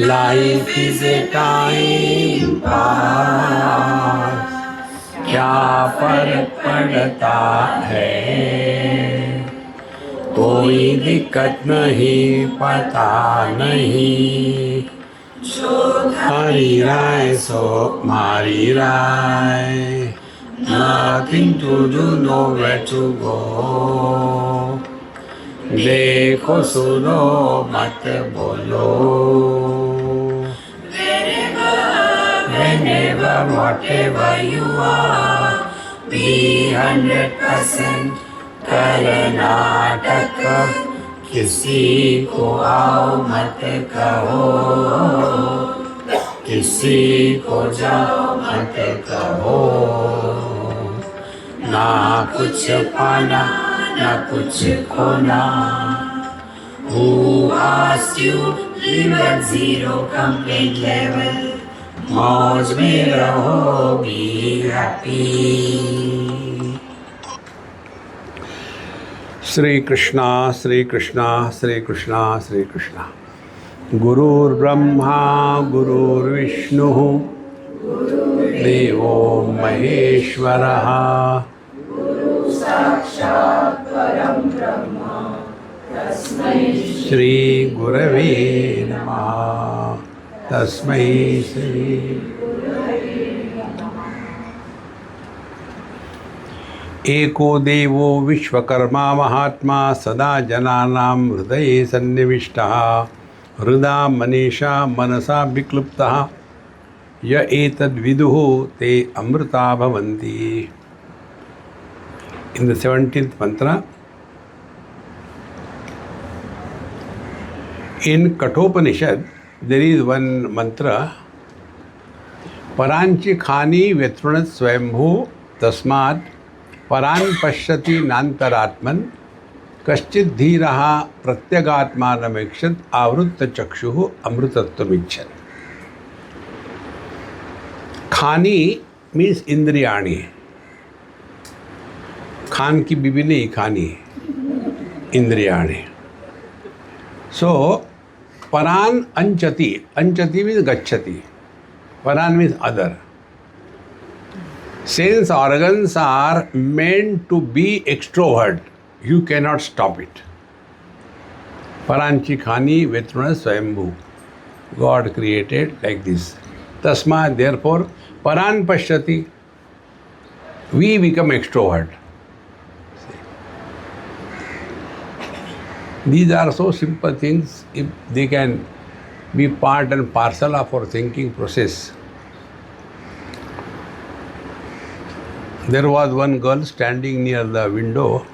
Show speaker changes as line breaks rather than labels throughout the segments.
Life is a time pass, क्या फर्क पड़ता है, कोई दिक्कत नहीं, पता नहीं, हरी राय सो मारी राय, nothing to do, nowhere to go, देखो सुनो मत बोलो, whenever, whatever you are, be 100% Karnataka, किसी को आओ मत कहो, किसी को जाओ मत कहो, ना कुछ पाना ना कुछ खोना, who asked you live at zero complete level, मौज में रहो, be happy. श्री कृष्णा श्री कृष्णा श्री कृष्णा श्री कृष्णा। गुरुर्ब्रह्मा गुरुर्विष्णुः देवो महेश्वरः, साक्षात् परं ब्रह्म, तस्मै श्री गुरवे नमः, तस्मै श्री। एको देवो विश्वकर्मा महात्मा, सदा जनानां हृदये सन्निविष्टः, हृदा मनीषा मनसा विक्लुप्तः, य एतद्विदुः ते अमृता भवन्ति। In the 17th mantra, in Kathopanishad, there is one mantra, Paranchi khani vyatranat swayambhu tasmat परान पश्यति नान्तरात्मन, कश्चित् धीरः प्रत्यगात्मानमीक्षत आवृत्त चक्षुः अमृतत्वमिच्छत्। खानी मीन्स इंद्रियाणि, खान की बीबी नहीं, खानी इंद्रियाणि। सो परान अंचति, अंचति मीन्स गच्छति, परान means other. Sense organs are meant to be extrovert. You cannot stop it. Paranchi khani vetruna swayambhu. God created like this. Tasma, therefore, paran pashyati. We become extrovert. These are so simple things. If they can be part and parcel of our thinking process. There was one girl standing near the window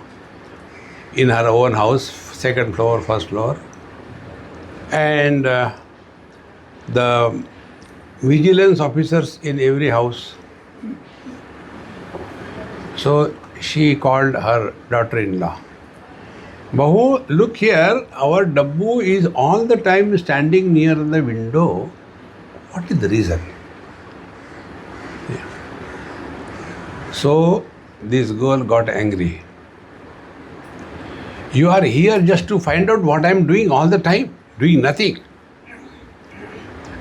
in her own house, second floor, first floor, and the vigilance officers in every house. So she called her daughter-in-law. Bahu, look here, our Dabbu is all the time standing near the window. What is the reason? So this girl got angry. You are here just to find out what I am doing all the time, doing nothing.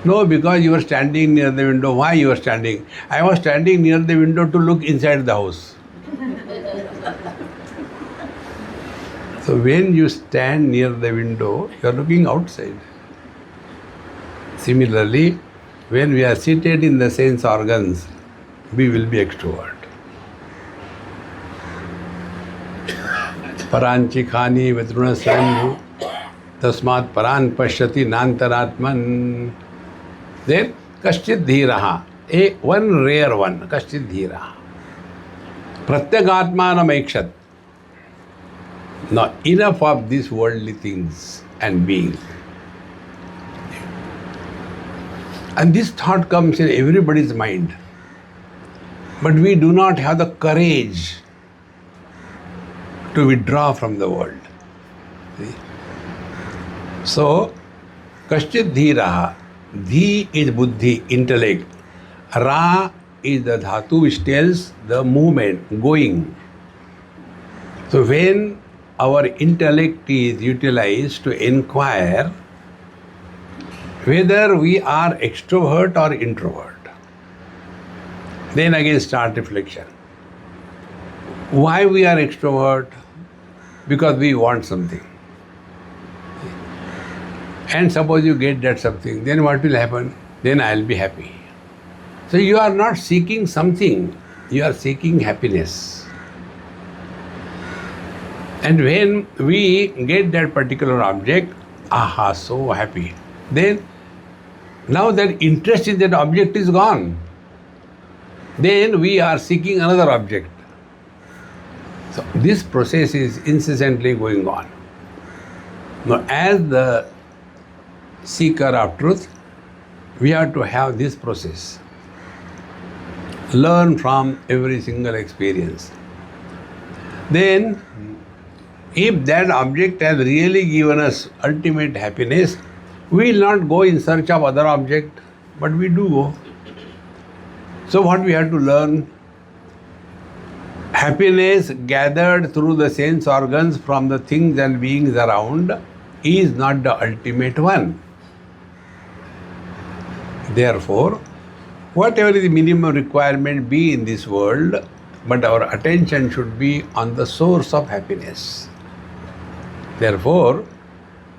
No, because you were standing near the window. Why you were standing? I was standing near the window to look inside the house. So when you stand near the window, you are looking outside. Similarly, when we are seated in the sense organs, we will be extrovert. Paranchi khani vitruna swayambhu tasmat paran pashyati nantaratman. Then kashchit dhiraha, one rare one, kashchit dhiraha. Pratyagatmanam aikshat. Now enough of these worldly things and beings. And this thought comes in everybody's mind. But we do not have the courage to withdraw from the world. See? So, Kashchit Dhiraha, Dhi is buddhi, intellect. Ra is the dhatu which tells the movement, going. So when our intellect is utilized to inquire whether we are extrovert or introvert. Then again start reflection. Why we are extrovert? Because we want something. And suppose you get that something, then what will happen? Then I will be happy. So you are not seeking something, you are seeking happiness. And when we get that particular object, aha, so happy. Then, now that interest in that object is gone. Then we are seeking another object. So this process is incessantly going on. Now, as the seeker of truth, we have to have this process. Learn from every single experience. Then, if that object has really given us ultimate happiness, we will not go in search of other object, but we do go. So what we have to learn? Happiness gathered through the sense organs from the things and beings around is not the ultimate one. Therefore, whatever is the minimum requirement be in this world, but our attention should be on the source of happiness. Therefore,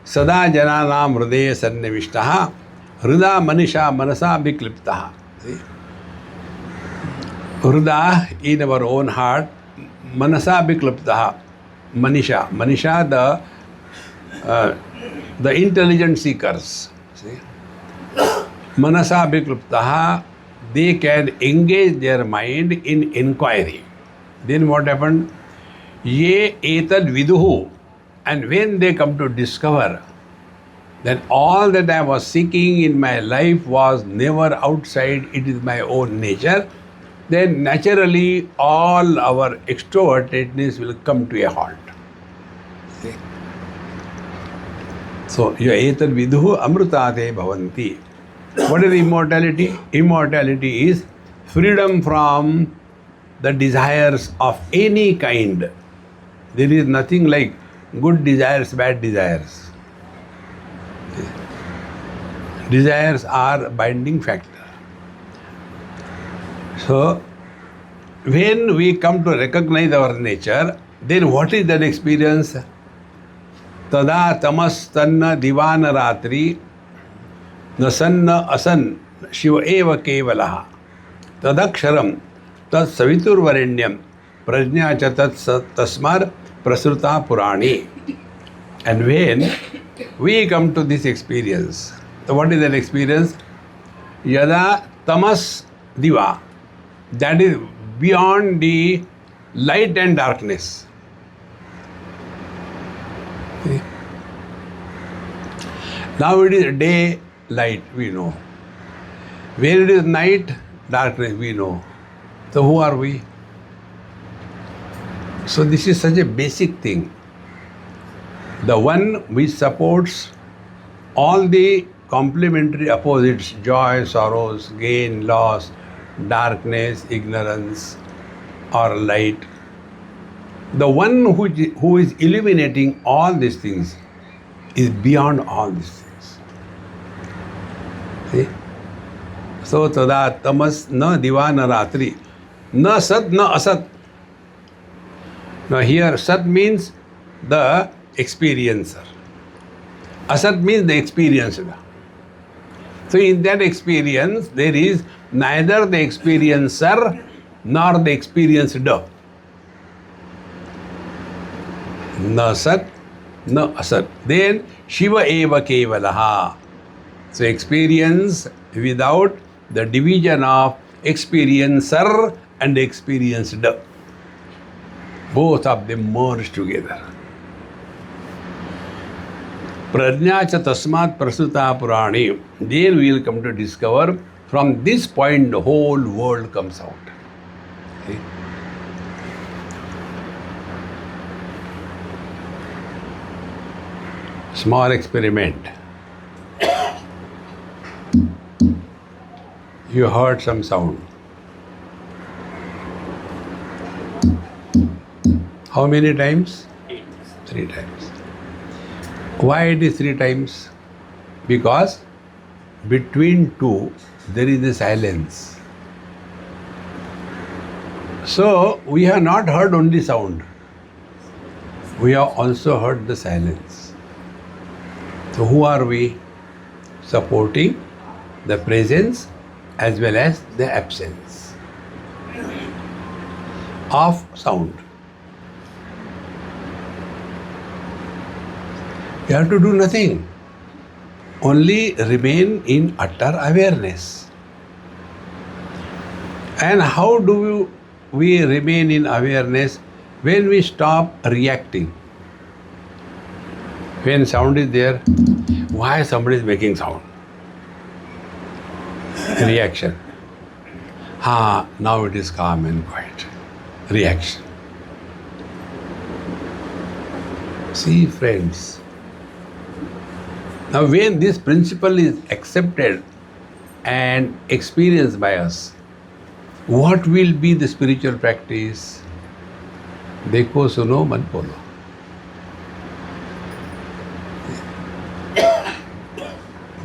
sada jananam hridaya sannivishtaha hrida manisha manasa vikliptaha. Hrida in our own heart, manasa vikliptaha. Manisha the intelligent seekers. See? Manasa vikliptaha, they can engage their mind in inquiry. Then what happened? Ye etad viduhu. And when they come to discover that all that I was seeking in my life was never outside, it is my own nature, then naturally all our extrovertedness will come to a halt. See? So, ya etad viduhu amrutate bhavanti. What is immortality? Immortality is freedom from the desires of any kind. There is nothing like good desires, bad desires. Desires are binding factor. So, when we come to recognize our nature, then what is that experience? Tada tamas tanna divana ratri न सन्न असन शिव एव केवलः तदक्षरम तत्सवितुर्वरेण्यम प्रज्ञा च तस्मात् प्रसृता पुराणी. And when we come to this experience, so what is that experience? Yada tamas diva, that is beyond the light and darkness. Now it is day, light, we know. Where it is night, darkness, we know. So who are we? So this is such a basic thing. The one which supports all the complementary opposites, joy, sorrows, gain, loss, darkness, ignorance, or light. The one who is illuminating all these things is beyond all these things. See? So, tada tamas na diva na ratri, na sat na asat. Now here, sat means the experiencer. Asat means the experienced. So in that experience, there is neither the experiencer nor the experienced. Na sat, na asat. Then Shiva eva kevalaha. So experience without the division of experiencer and experienced. Both of them merge together. Prajna cha tasmat prasuta purani. Then we will come to discover from this point the whole world comes out. Okay? Small experiment. You heard some sound. How many times? 3 times. Why it is 3 times? Because between two there is a silence. So we have not heard only sound. We have also heard the silence. So who are we? Supporting the presence as well as the absence of sound. You have to do nothing. Only remain in utter awareness. And how do we remain in awareness? When we stop reacting. When sound is there, why somebody is making sound? Reaction. Now it is calm and quiet. Reaction. See, friends. Now when this principle is accepted and experienced by us, what will be the spiritual practice? देखो सुनो मन बोलो.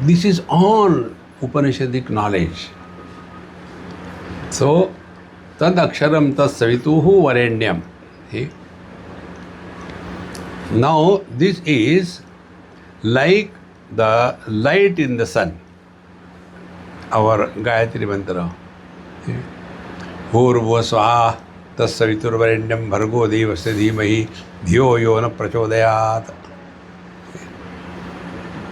This is all Upanishadic knowledge. So, tad aksharam tas savituhu varenyam. See? Now, this is like the light in the sun. Our Gayatri mantra. Bhurva swaha tas savitur varenyam bhargo devasya dhimahi dhyo yo na prachodayat.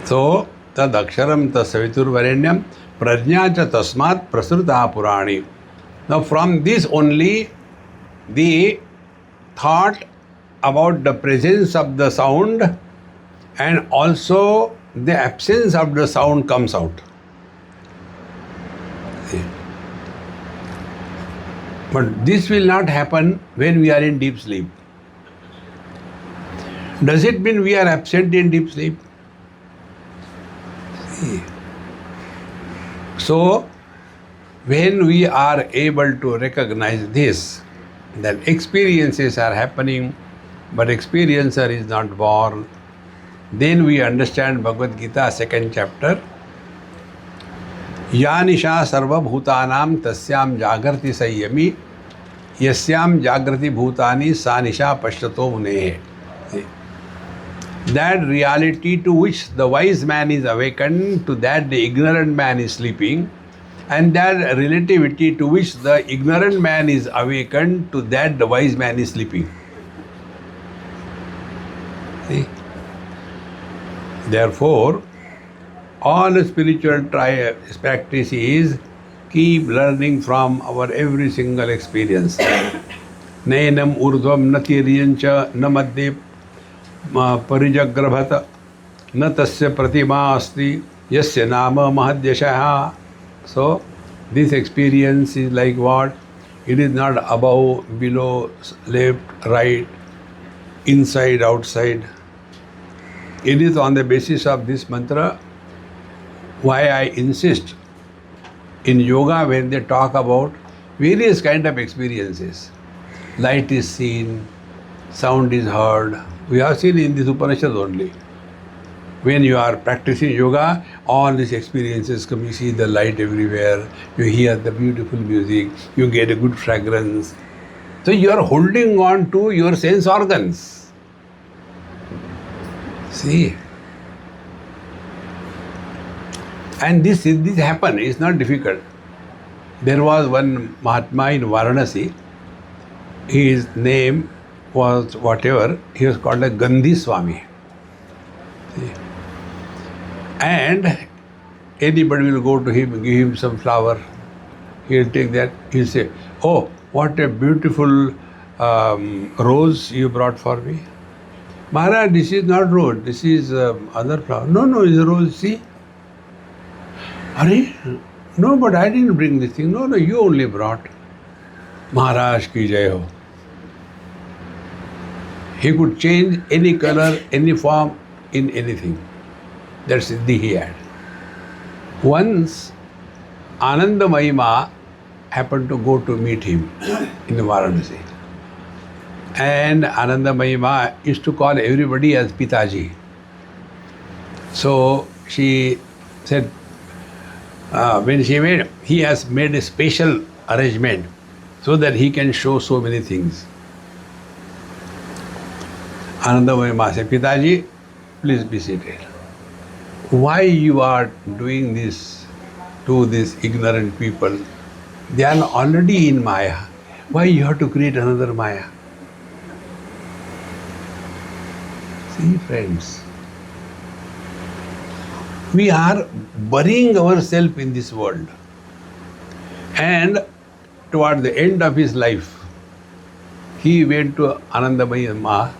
So, tad aksharam tas savitur varenyam prajna cha tasmat prasruta purani. Now from this only the thought about the presence of the sound and also the absence of the sound comes out. See? But this will not happen when we are in deep sleep. Does it mean we are absent in deep sleep? See? So, when we are able to recognize this, that experiences are happening, but experiencer is not born, then we understand Bhagavad Gita, 2nd chapter. Ya nisha sarva bhutanam tasyam jagrati sayyami yasyam jagrati bhutani sa nisha pashyato munehe. That reality to which the wise man is awakened, to that the ignorant man is sleeping, and that relativity to which the ignorant man is awakened, to that the wise man is sleeping. See? Therefore, all spiritual practice is keep learning from our every single experience. Nainam urdhvam natiryancha namadde parijagrabhata na tasya pratima asti yasya nama mahadyashaha. So, this experience is like what? It is not above, below, left, right, inside, outside. It is on the basis of this mantra why I insist in yoga when they talk about various kind of experiences. Light is seen, sound is heard. We have seen in this Upanishad only. When you are practicing yoga, all these experiences come. You see the light everywhere, you hear the beautiful music, you get a good fragrance. So you are holding on to your sense organs. See? And this happened, it's not difficult. There was one Mahatma in Varanasi, his name was whatever, he was called a Gandhi Swami. See? And anybody will go to him, give him some flower, he'll take that, he'll say, oh, what a beautiful rose you brought for me. Maharaj, this is not rose, this is other flower. No, it's a rose, see. Are no, but I didn't bring this thing. No, you only brought. Maharaj ki jai ho. He could change any color, any form, in anything. That siddhi he had. Once, Ananda Mahima happened to go to meet him in Varanasi. And Anandamayi Ma used to call everybody as Pitaji. So she said, he has made a special arrangement so that he can show so many things. Anandamayi Ma said, Pitaji, please be seated. Why you are doing this to these ignorant people? They are already in Maya. Why you have to create another Maya? See, friends, we are burying ourselves in this world. And toward the end of his life, he went to Anandamayi Ma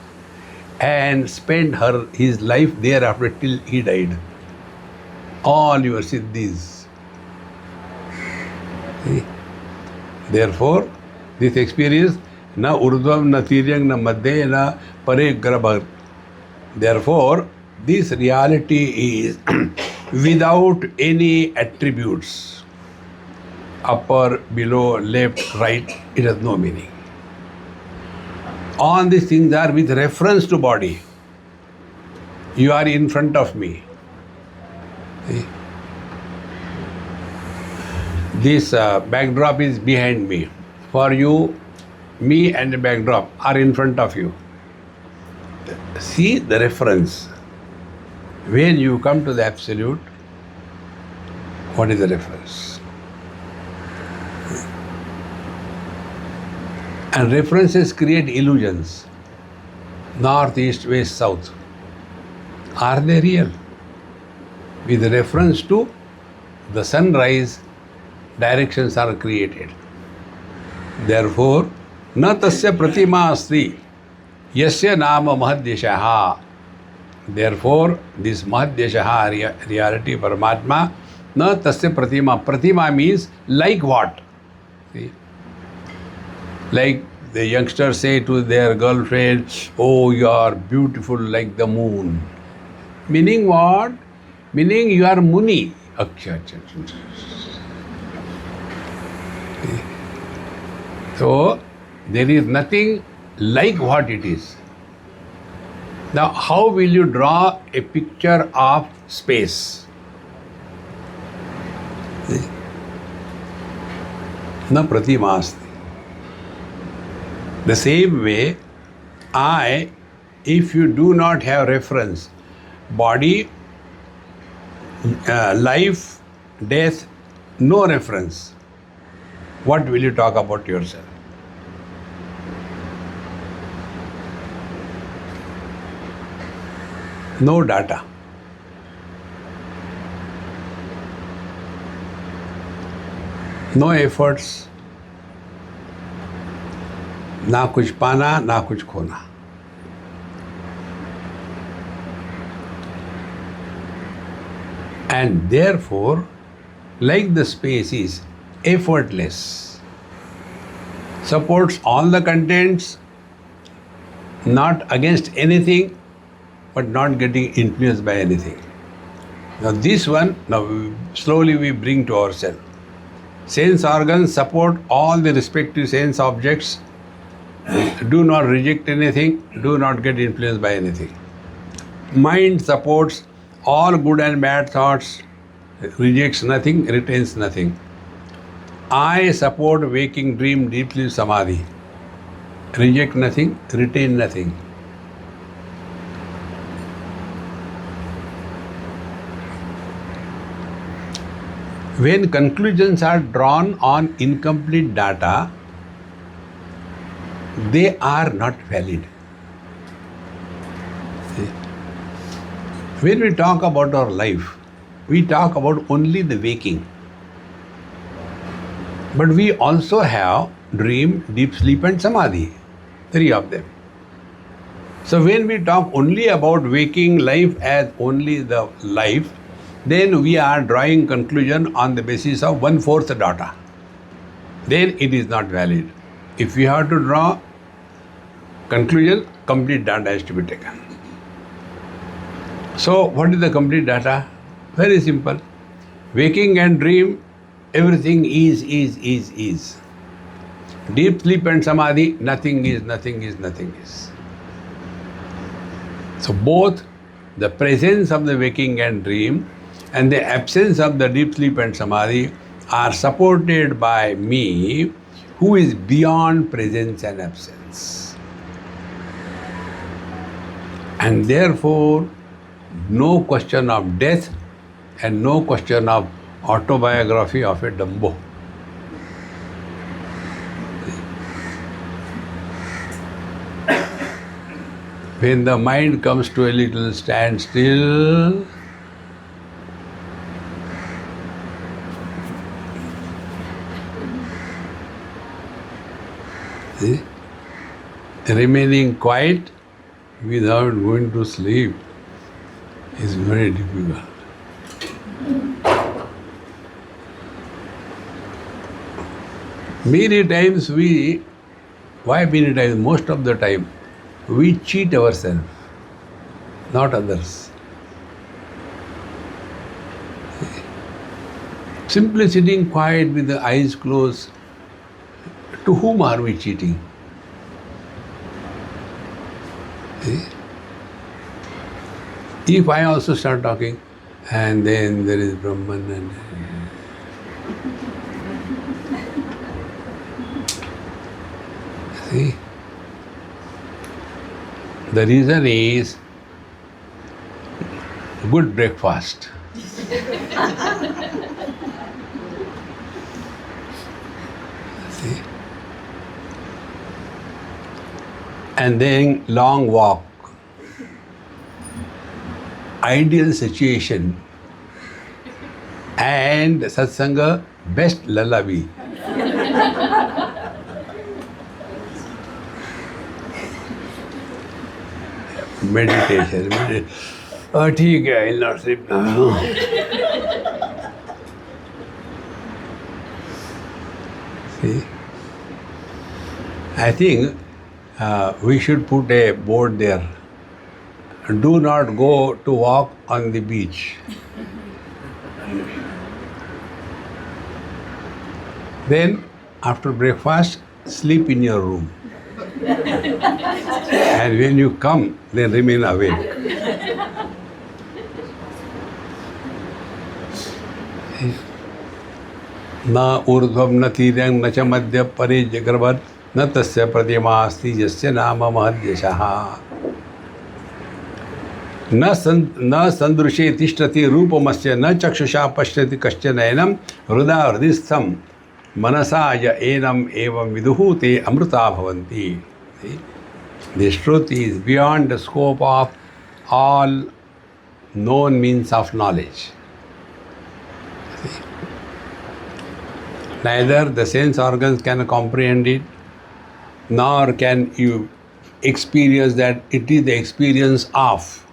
and spent his life thereafter till he died. All your siddhis. See? Therefore, this experience, na urdhvam, na tiryang, na madhya, na pare grabha. Therefore, this reality is without any attributes. Upper, below, left, right, it has no meaning. All these things are with reference to body. You are in front of me. See? This backdrop is behind me. For you, me and the backdrop are in front of you. See the reference. When you come to the Absolute, what is the reference? And references create illusions. North, east, west, south. Are they real? With reference to the sunrise, directions are created. Therefore, na tasya pratima asti yasya nama mahadyashaha. Therefore, this mahadyashaha reality, Paramatma, na tasya pratima. Pratima means like what? See? Like the youngsters say to their girlfriend, oh, you are beautiful like the moon. Meaning what? Meaning you are Muni. So, there is nothing like what it is. Now, how will you draw a picture of space? Na pratimasti. The same way, if you do not have reference, body, life, death, no reference, what will you talk about yourself? No data. No efforts, ना कुछ पाना ना कुछ खोना. And therefore, like the space is effortless, supports all the contents, not against anything, but not getting influenced by anything. Now this one, slowly we bring to ourselves. Sense organs support all the respective sense objects. Do not reject anything, do not get influenced by anything. Mind supports all good and bad thoughts, rejects nothing, retains nothing. I support waking dream, deep sleep, samadhi. Reject nothing, retain nothing. When conclusions are drawn on incomplete data, they are not valid. See? When we talk about our life, we talk about only the waking. But we also have dream, deep sleep and samadhi, three of them. So when we talk only about waking life as only the life, then we are drawing conclusion on the basis of 1/4 data. Then it is not valid. If we have to draw conclusion, complete data has to be taken. So what is the complete data? Very simple. Waking and dream, everything is. Deep sleep and samadhi, nothing is, nothing is, nothing is. So both the presence of the waking and dream and the absence of the deep sleep and samadhi are supported by me, who is beyond presence and absence. And therefore, no question of death and no question of autobiography of a Dumbo. When the mind comes to a little standstill, see, remaining quiet without going to sleep is very difficult. Many times most of the time, we cheat ourselves, not others. Simply sitting quiet with the eyes closed, to whom are we cheating? See? If I also start talking, and then there is Brahman and see? The reason is good breakfast. See? And then long walk. Ideal situation. And satsanga, best lullaby. Meditation. Oh, ठीक है, I'll not sleep now. See? I think we should put a board there. Do not go to walk on the beach. Then, after breakfast, sleep in your room. And when you come, then remain awake. Na urdhvam na tiryam na cha madhya pare jagarvat na tasya pradyamasti jasya nama mahadyashaha. Na sandrushe tishtati rupamasya na chakshusha pashyati kasya nayanam hruda hridistham manasaya enam evam viduhu te amrita bhavanti. This truth is beyond the scope of all known means of knowledge. See? Neither the sense organs can comprehend it, nor can you experience that it is the experience of.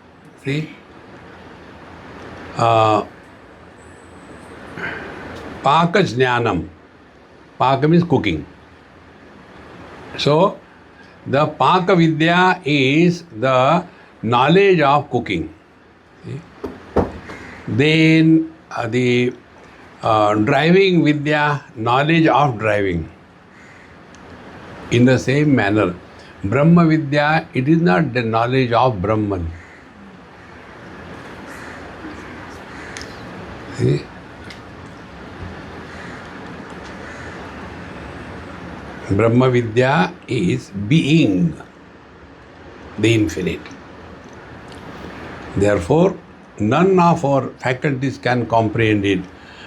See? Paka jnanam. Paka means cooking. So, the Paka Vidya is the knowledge of cooking. See? Then the driving Vidya, knowledge of driving. In the same manner, Brahma Vidya, it is not the knowledge of Brahman. See? Brahma Vidya is being the infinite. Therefore, none of our faculties can comprehend it.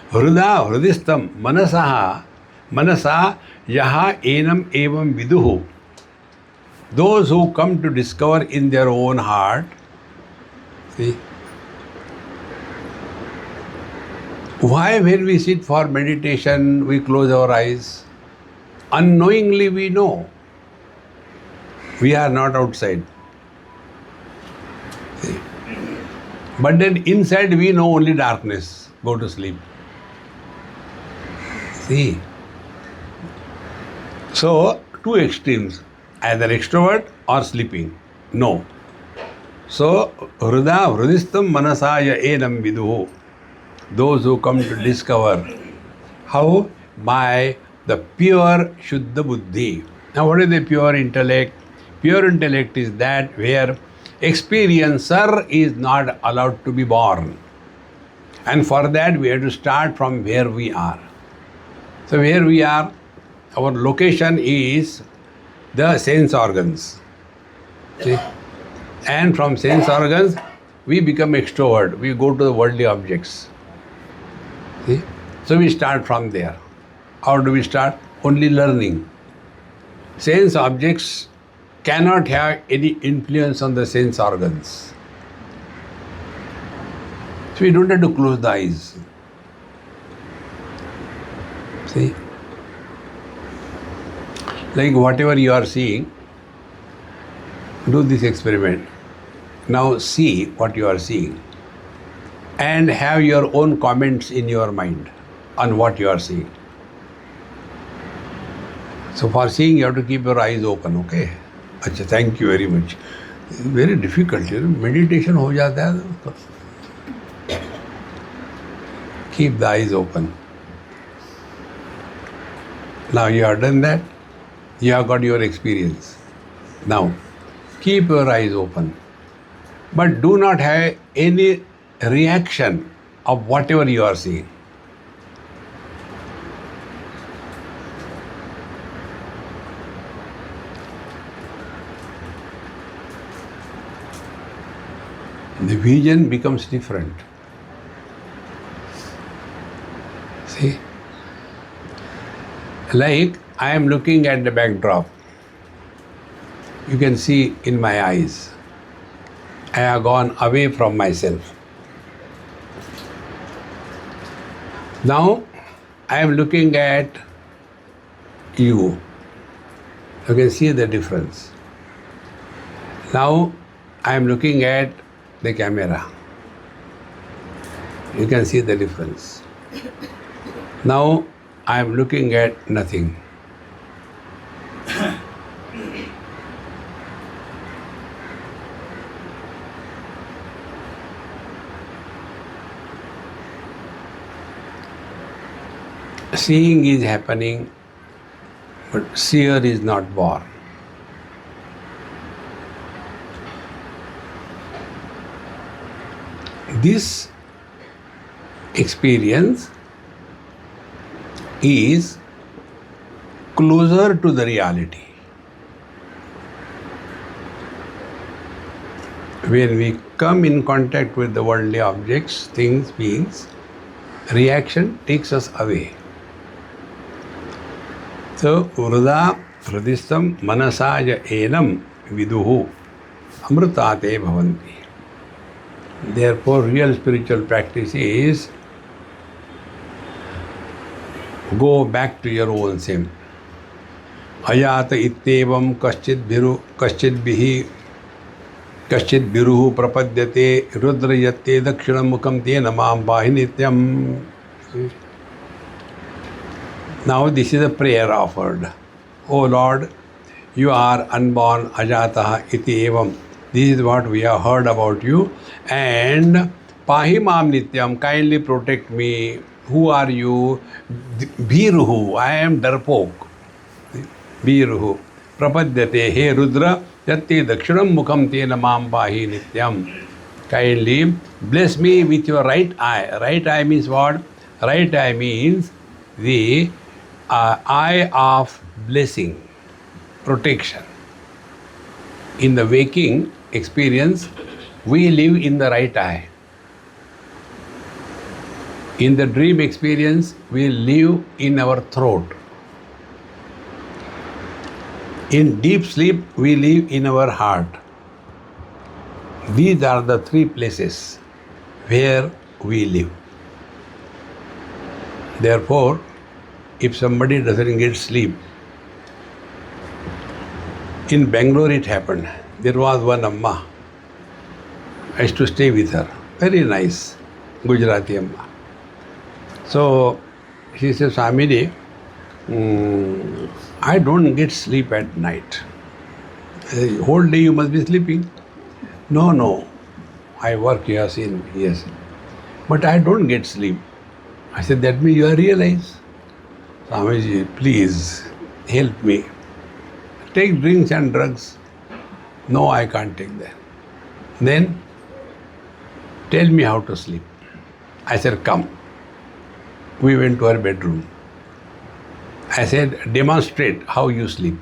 Hruda hridistham manasaha manasa yaha enam evam viduhu. Those who come to discover in their own heart, see, why when we sit for meditation, we close our eyes? Unknowingly we know we are not outside. See? But then inside we know only darkness. Go to sleep. See? So, two extremes, either extrovert or sleeping. No. So, hruda hridistham manasaya enam viduhu. Those who come to discover how by the pure Shuddha Buddhi. Now, what is the pure intellect? Pure intellect is that where experiencer is not allowed to be born. And for that, we have to start from where we are. So, where we are, our location is the sense organs. See? And from sense organs, we become extrovert. We go to the worldly objects. See? So we start from there. How do we start? Only learning. Sense objects cannot have any influence on the sense organs. So we don't have to close the eyes. See? Like whatever you are seeing, do this experiment. Now see what you are seeing and have your own comments in your mind on what you are seeing. So for seeing, you have to keep your eyes open, okay? Achha, thank you very much. It's very difficult, you know. Meditation ho jata hai. Keep the eyes open. Now you have done that. You have got your experience. Now, keep your eyes open. But do not have any reaction of whatever you are seeing. The vision becomes different. See? Like I am looking at the backdrop. You can see in my eyes. I have gone away from myself. Now I am looking at you. You can see the difference. Now I am looking at the camera. You can see the difference. Now I am looking at nothing. Seeing is happening, but seer is not born. This experience is closer to the reality. When we come in contact with the worldly objects, things, beings, reaction takes us away. So, Vrudha Hridistam Manasaja Enam Viduhu Amrutate Bhavanti. Therefore, real spiritual practice is go back to your own self. Ayata ittevam kaschid biruhu prapadyate rudrayatte dakshinam mukham tena maam pahi nityam. Now this is a prayer offered. O Lord, you are unborn ajataha iti evam. This is what we have heard about you. And pahi maam nityam, kindly protect me. Who are you? Biruhu, I am Darpok. Biruhu. Prapadyate, he Rudra, yatte dakshinam mukham tena maam pahi nityam. Kindly bless me with your right eye. Right eye means what? Right eye means the eye of blessing, protection. In the waking experience, we live in the right eye. In the dream experience, we live in our throat. In deep sleep, we live in our heart. These are the three places where we live. Therefore, if somebody doesn't get sleep, in Bangalore it happened. There was one Amma. I used to stay with her. Very nice, Gujarati Amma. So she says, Swamiji, I don't get sleep at night. Whole day you must be sleeping. No, I work, you have seen, yes. But I don't get sleep. I said, that means you are realized. Swamiji, please help me. Take drinks and drugs. No, I can't take that. Then tell me how to sleep. I said, come. We went to her bedroom. I said, demonstrate how you sleep.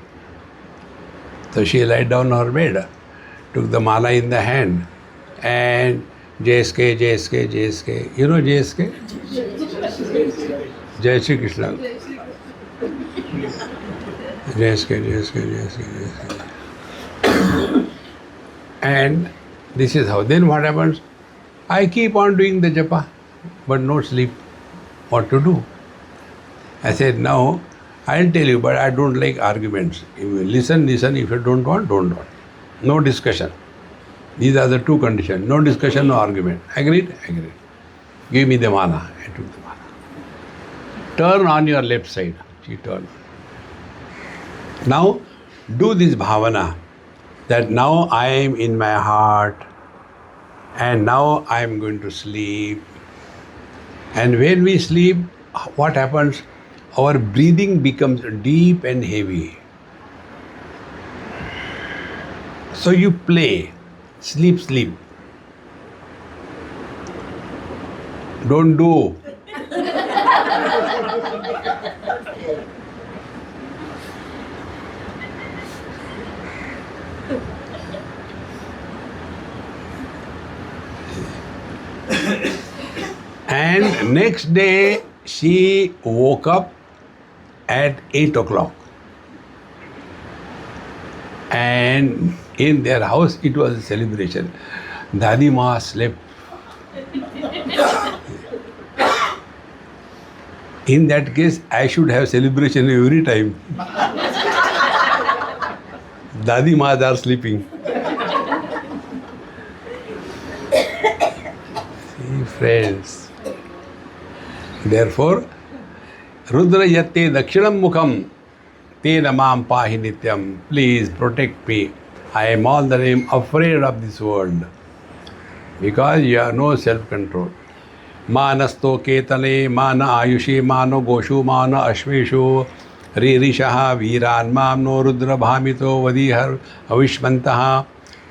So she lied down on her bed, took the mala in the hand, and JSK, JSK, JSK. You know JSK? Jai Shri Krishna. JSK, JSK, JSK, JSK. And this is how. Then what happens? I keep on doing the japa, but no sleep. What to do? I said, now I'll tell you, but I don't like arguments. If you listen, listen. If you don't want, don't want. No discussion. These are the two conditions. No discussion, no argument. Agreed? Agreed. Give me the mana. I took the mana. Turn on your left side. She turned. Now, do this bhavana that now I am in my heart and now I am going to sleep. And when we sleep, what happens? Our breathing becomes deep and heavy. So you play. Sleep, sleep. Don't do. And next day, she woke up at 8 o'clock. And in their house, it was a celebration. Dadi Ma slept. In that case, I should have celebration every time. Dadi Ma's are sleeping. See, friends. Therefore, Rudra yatte dakshinam mukham tena mam pahi nityam. Please protect me. I am all the time afraid of this world. Because you have no self-control. Manasto ketale, mana ayushi, mano goshu, mana ashveshu, ririshaha, viran, mamno rudra bhamito, vadihar, avishmantaha,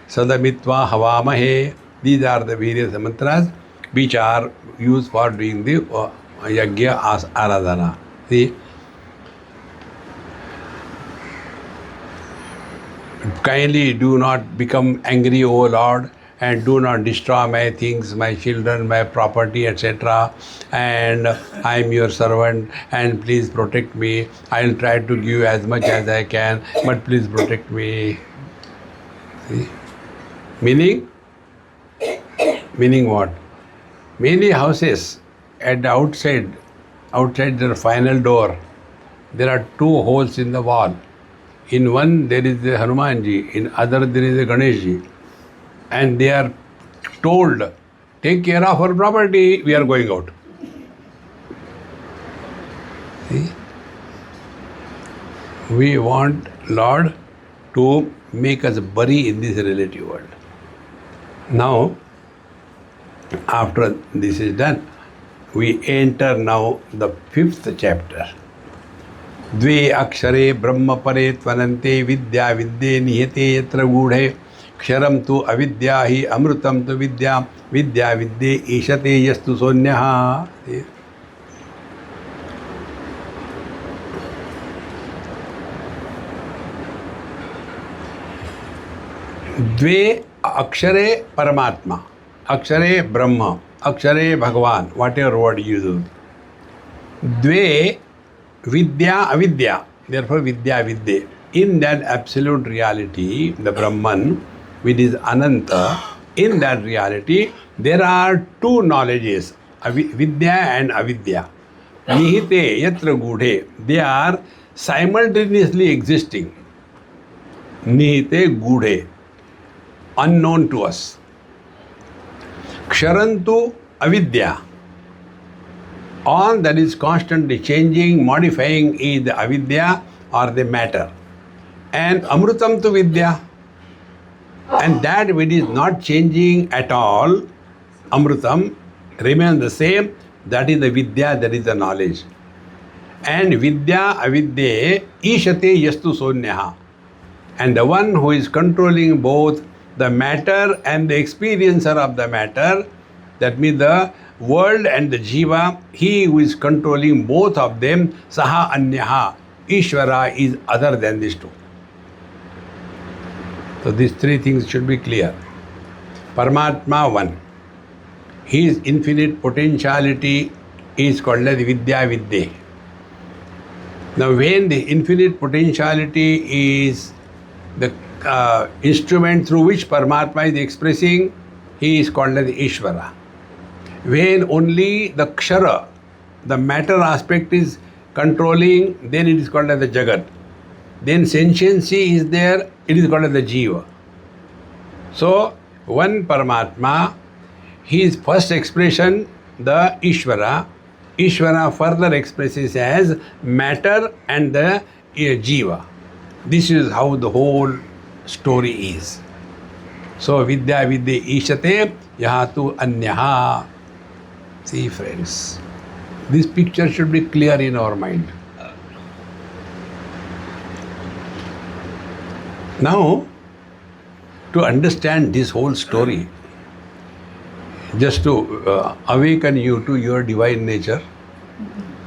sadamitva, havamahe. These are the various mantras which are used for doing the yagya aradhana. See? Kindly do not become angry, O Lord, and do not destroy my things, my children, my property, etc. And I am your servant, and please protect me. I will try to give as much as I can, but please protect me. See? Meaning what? Many houses at the outside their final door, there are 2 holes in the wall. In one there is the Hanumanji, in other there is a Ganeshji. And they are told, take care of our property, we are going out. See? We want Lord to make us bury in this relative world. Now, after this is done, we enter now the 5th chapter. Dve akshare brahma pare tvanante vidya vidye nihete yatra gudhe ksharam tu avidya hi amrutam tu vidya vidya vidye ishate yastu sonyaha. Dve akshare paramatma, akshare brahma, akshare bhagavan, whatever word you use. Dve vidya avidya, therefore vidya vidya. In that absolute reality, the Brahman, which is Ananta, in that reality, there are 2 knowledges, vidya and avidya. Nihite yatra gudhe, they are simultaneously existing. Nihite gudhe, unknown to us. Ksharantu avidya, all that is constantly changing, modifying is the avidya or the matter. And amrutam tu vidya, and that which is not changing at all, amrutam, remains the same, that is the vidya, that is the knowledge. And Vidya Avidye Ishate Yastu Sonyaha. And the one who is controlling both the matter and the experiencer of the matter, that means the world and the jiva, he who is controlling both of them, saha anyaha, Ishvara is other than these two. So these three things should be clear. Paramatma one. His infinite potentiality is called as Vidya Vidya. Now when the infinite potentiality is the instrument through which Paramatma is expressing, he is called as Ishvara. When only the Kshara, the matter aspect is controlling, then it is called as the Jagat. Then sentiency is there, it is called as the Jiva. So, one Paramatma, his first expression, the Ishvara, Ishvara further expresses as matter and the Jiva. This is how the whole story is. So, Vidya Vidya Ishate Yahatu Anyaha. See, friends, this picture should be clear in our mind. Now, to understand this whole story, just to awaken you to your divine nature,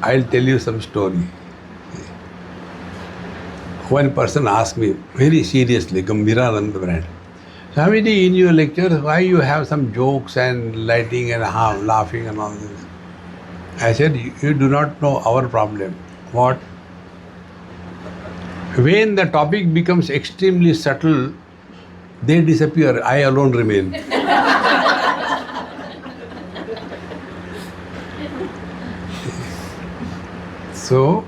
I'll tell you some story. One person asked me very seriously, Gambhirananda brand, Swamiji, in your lectures, why you have some jokes and lighting and laughing and all this? I said, you do not know our problem. What? When the topic becomes extremely subtle, they disappear, I alone remain. So,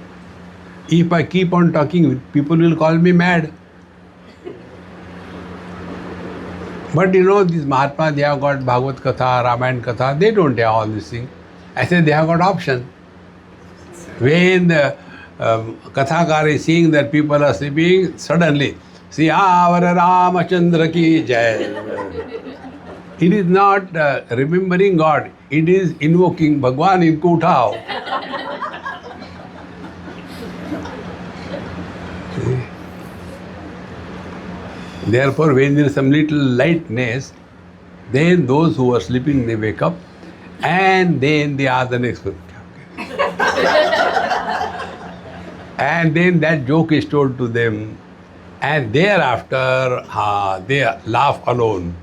if I keep on talking, people will call me mad. But you know, these Mahatma, they have got Bhagavad Katha, Ramayana Katha, they don't have all these things. I said, they have got option. When the Kathakar is seeing that people are sleeping, suddenly, Siyavara Ramachandra ki jai. It is not remembering God, it is invoking Bhagwan inko uthao. Therefore, when there is some little lightness, then those who are sleeping, they wake up and then they ask the next one. And then that joke is told to them, and thereafter, they laugh alone.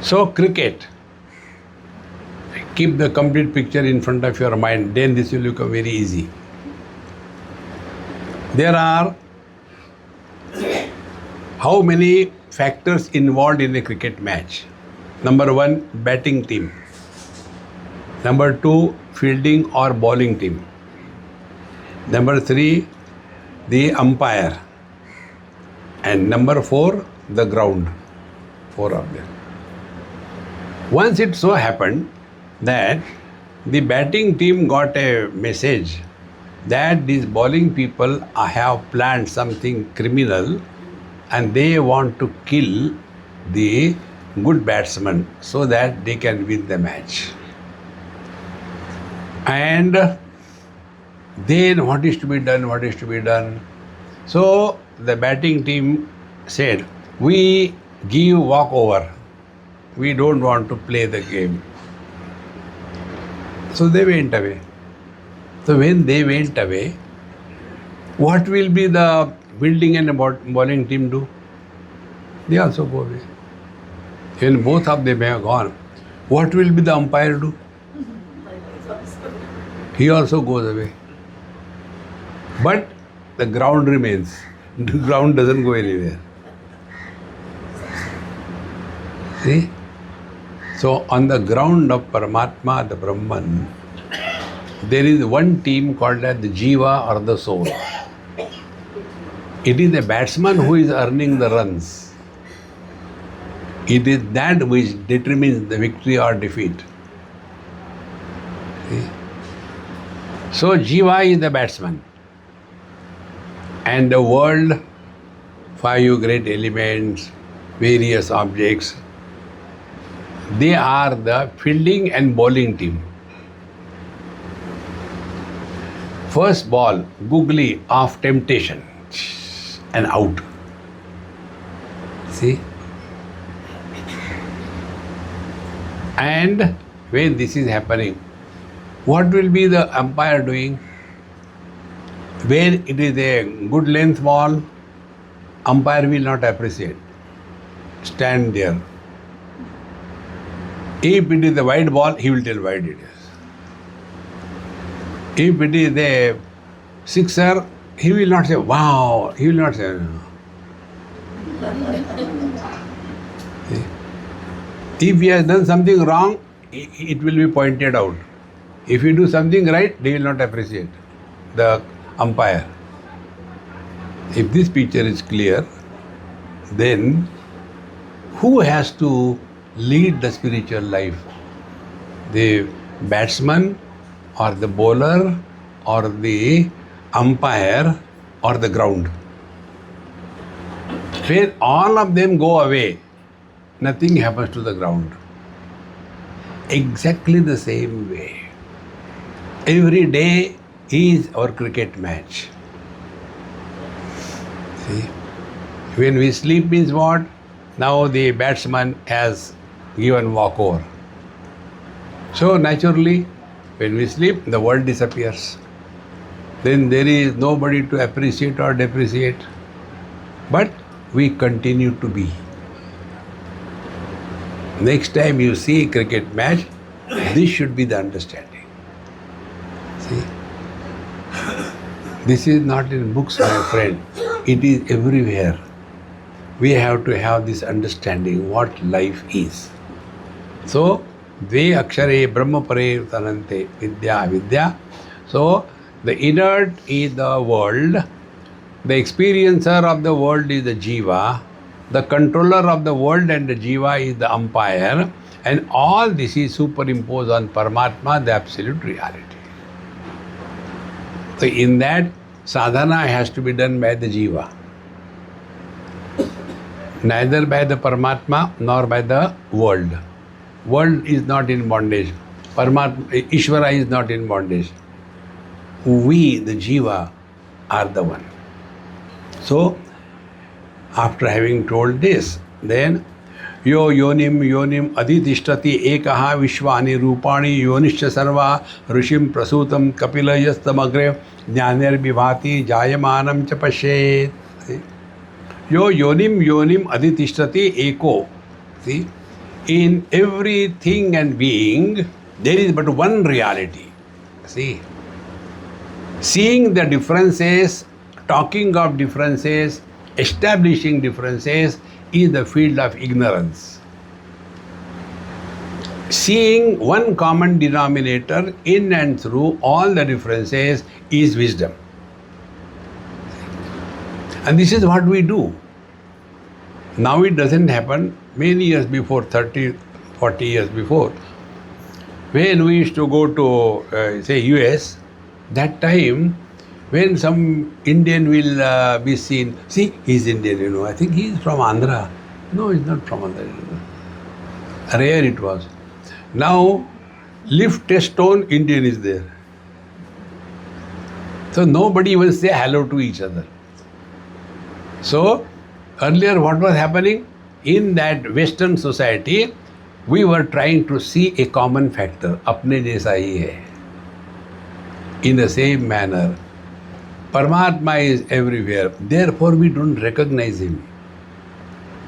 So, cricket. Keep the complete picture in front of your mind, then this will become very easy. There are how many factors involved in a cricket match? Number one, batting team. Number two, fielding or bowling team. Number three, the umpire. And number four, the ground. Four of them. Once it so happened that the batting team got a message that these bowling people have planned something criminal and they want to kill the good batsman so that they can win the match. And then what is to be done? So the batting team said, we give walkover. We don't want to play the game. So they went away. So when they went away, what will be the fielding and bowling team do? They also go away. When both of them have gone, what will be the umpire do? He also goes away. But the ground remains. The ground doesn't go anywhere. See? So on the ground of Paramatma, the Brahman, there is one team called as the Jiva or the soul. It is the batsman who is earning the runs. It is that which determines the victory or defeat. See? So Jiva is the batsman. And the world, 5 great elements, various objects, they are the fielding and bowling team. first ball, googly of temptation, and out. See? And when this is happening, what will be the umpire doing? When it is a good length ball, umpire will not appreciate. Stand there. If it is a wide ball, he will tell wide it is. If it is a sixer, he will not say, wow. He will not say, no. If he has done something wrong, it will be pointed out. If you do something right, they will not appreciate the umpire. If this picture is clear, then who has to lead the spiritual life? The batsman or the bowler or the umpire or the ground? When all of them go away, nothing happens to the ground. Exactly the same way. Every day is our cricket match. See? When we sleep means what? Now the batsman has given walkover. So naturally, when we sleep, the world disappears. Then there is nobody to appreciate or depreciate. But we continue to be. Next time you see a cricket match, this should be the understanding. See? This is not in books, my friend. It is everywhere. We have to have this understanding what life is. So, Dve akshare brahma pare tanante vidya vidya. So, the inert is the world. The experiencer of the world is the jiva. The controller of the world and the jiva is the umpire. And all this is superimposed on Paramatma, the absolute reality. So in that, sadhana has to be done by the jiva. Neither by the Paramatma nor by the world. World is not in bondage. Paramatma, Ishvara is not in bondage. We, the jiva, are the one. So, after having told this, then Yo yonim yonim adhitishtati ekaha vishvani rupani yonischa sarva rushim prasutam kapilayastamagre jnaner vibhati jayamanam cha pashet. Yo yonim yonim adhitishtati eko. See, in everything and being, there is but one reality. See, seeing the differences, talking of differences, establishing differences is the field of ignorance. Seeing one common denominator in and through all the differences is wisdom. And this is what we do. Now it doesn't happen. Many years before, 30, 40 years before, when we used to go to, say, US, that time, when some Indian will be seen, see, he's Indian, I think he's from Andhra. No, he's not from Andhra. Rare it was. Now, lift a stone, Indian is there. So nobody will say hello to each other. So, earlier what was happening? In that Western society, we were trying to see a common factor. Apne jaisa hi hai. In the same manner, Paramatma is everywhere. Therefore, we don't recognize him.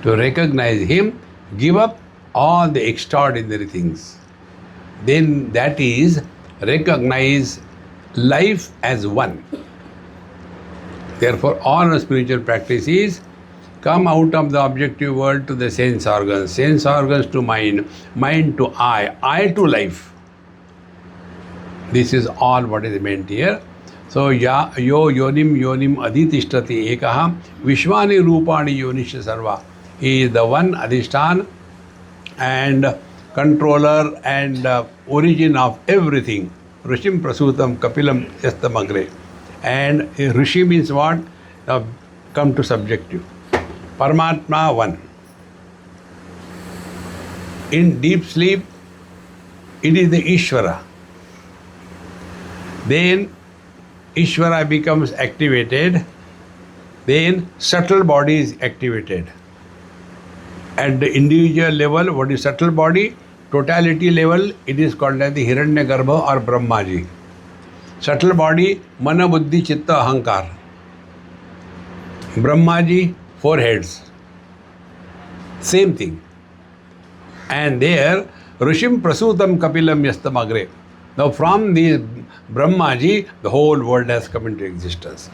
To recognize him, give up all the extraordinary things. Then that is recognize life as one. Therefore, all our spiritual practices come out of the objective world to the sense organs to mind, mind to I to life. This is all what is meant here. So, yo yonim adhitishtati ekaha vishvani rupani yonisha sarva. He is the one adhishtan and controller and origin of everything. Rishim prasutam kapilam yastamagre. And Rishi means what? Now come to subjective. Paramatma one. In deep sleep, it is the Ishvara. Then Ishvara becomes activated, then subtle body is activated. At the individual level, what is subtle body? Totality level, it is called as the Hiranyagarbha or Brahmaji. Subtle body, Mana, Buddhi, Chitta, Ahankar. Brahmaji, 4 heads. Same thing. And there, Rishim Prasutam Kapilam Yastamagre. Now from the Brahmaji, the whole world has come into existence.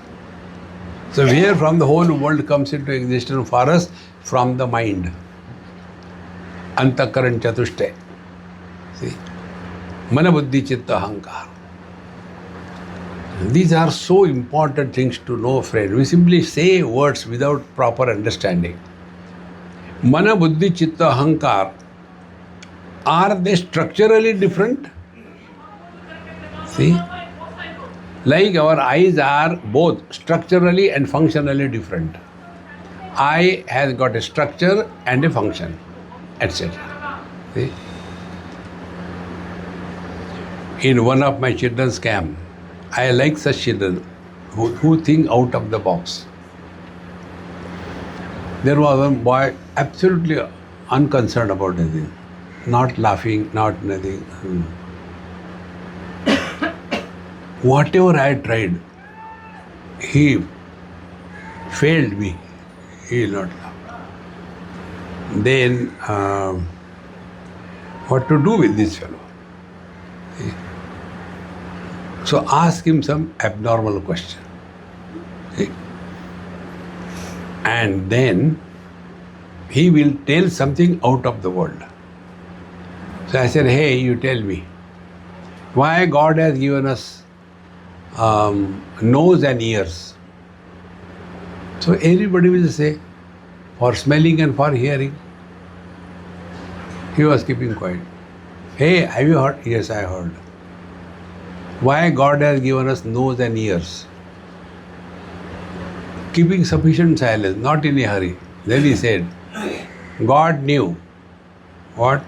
So where from the whole world comes into existence for us? From the mind. Antakaran Chatushte. See? Mana, Buddhi, Chitta, Ahankar. These are so important things to know, friend. We simply say words without proper understanding. Mana, Buddhi, Chitta, Ahankar, are they structurally different? See? Like our eyes are both structurally and functionally different. Eye has got a structure and a function, etc. See? In one of my children's camp, I like such children who think out of the box. There was one boy absolutely unconcerned about anything, not laughing, not nothing. Whatever I tried, he failed me. He will not laugh. Then, what to do with this fellow? So ask him some abnormal question. See? And then he will tell something out of the world. So I said, hey, you tell me, why God has given us nose and ears? So everybody will say, for smelling and for hearing. He was keeping quiet. Hey, have you heard? Yes, I heard. Why God has given us nose and ears? Keeping sufficient silence, not in a hurry. Then he said, God knew what?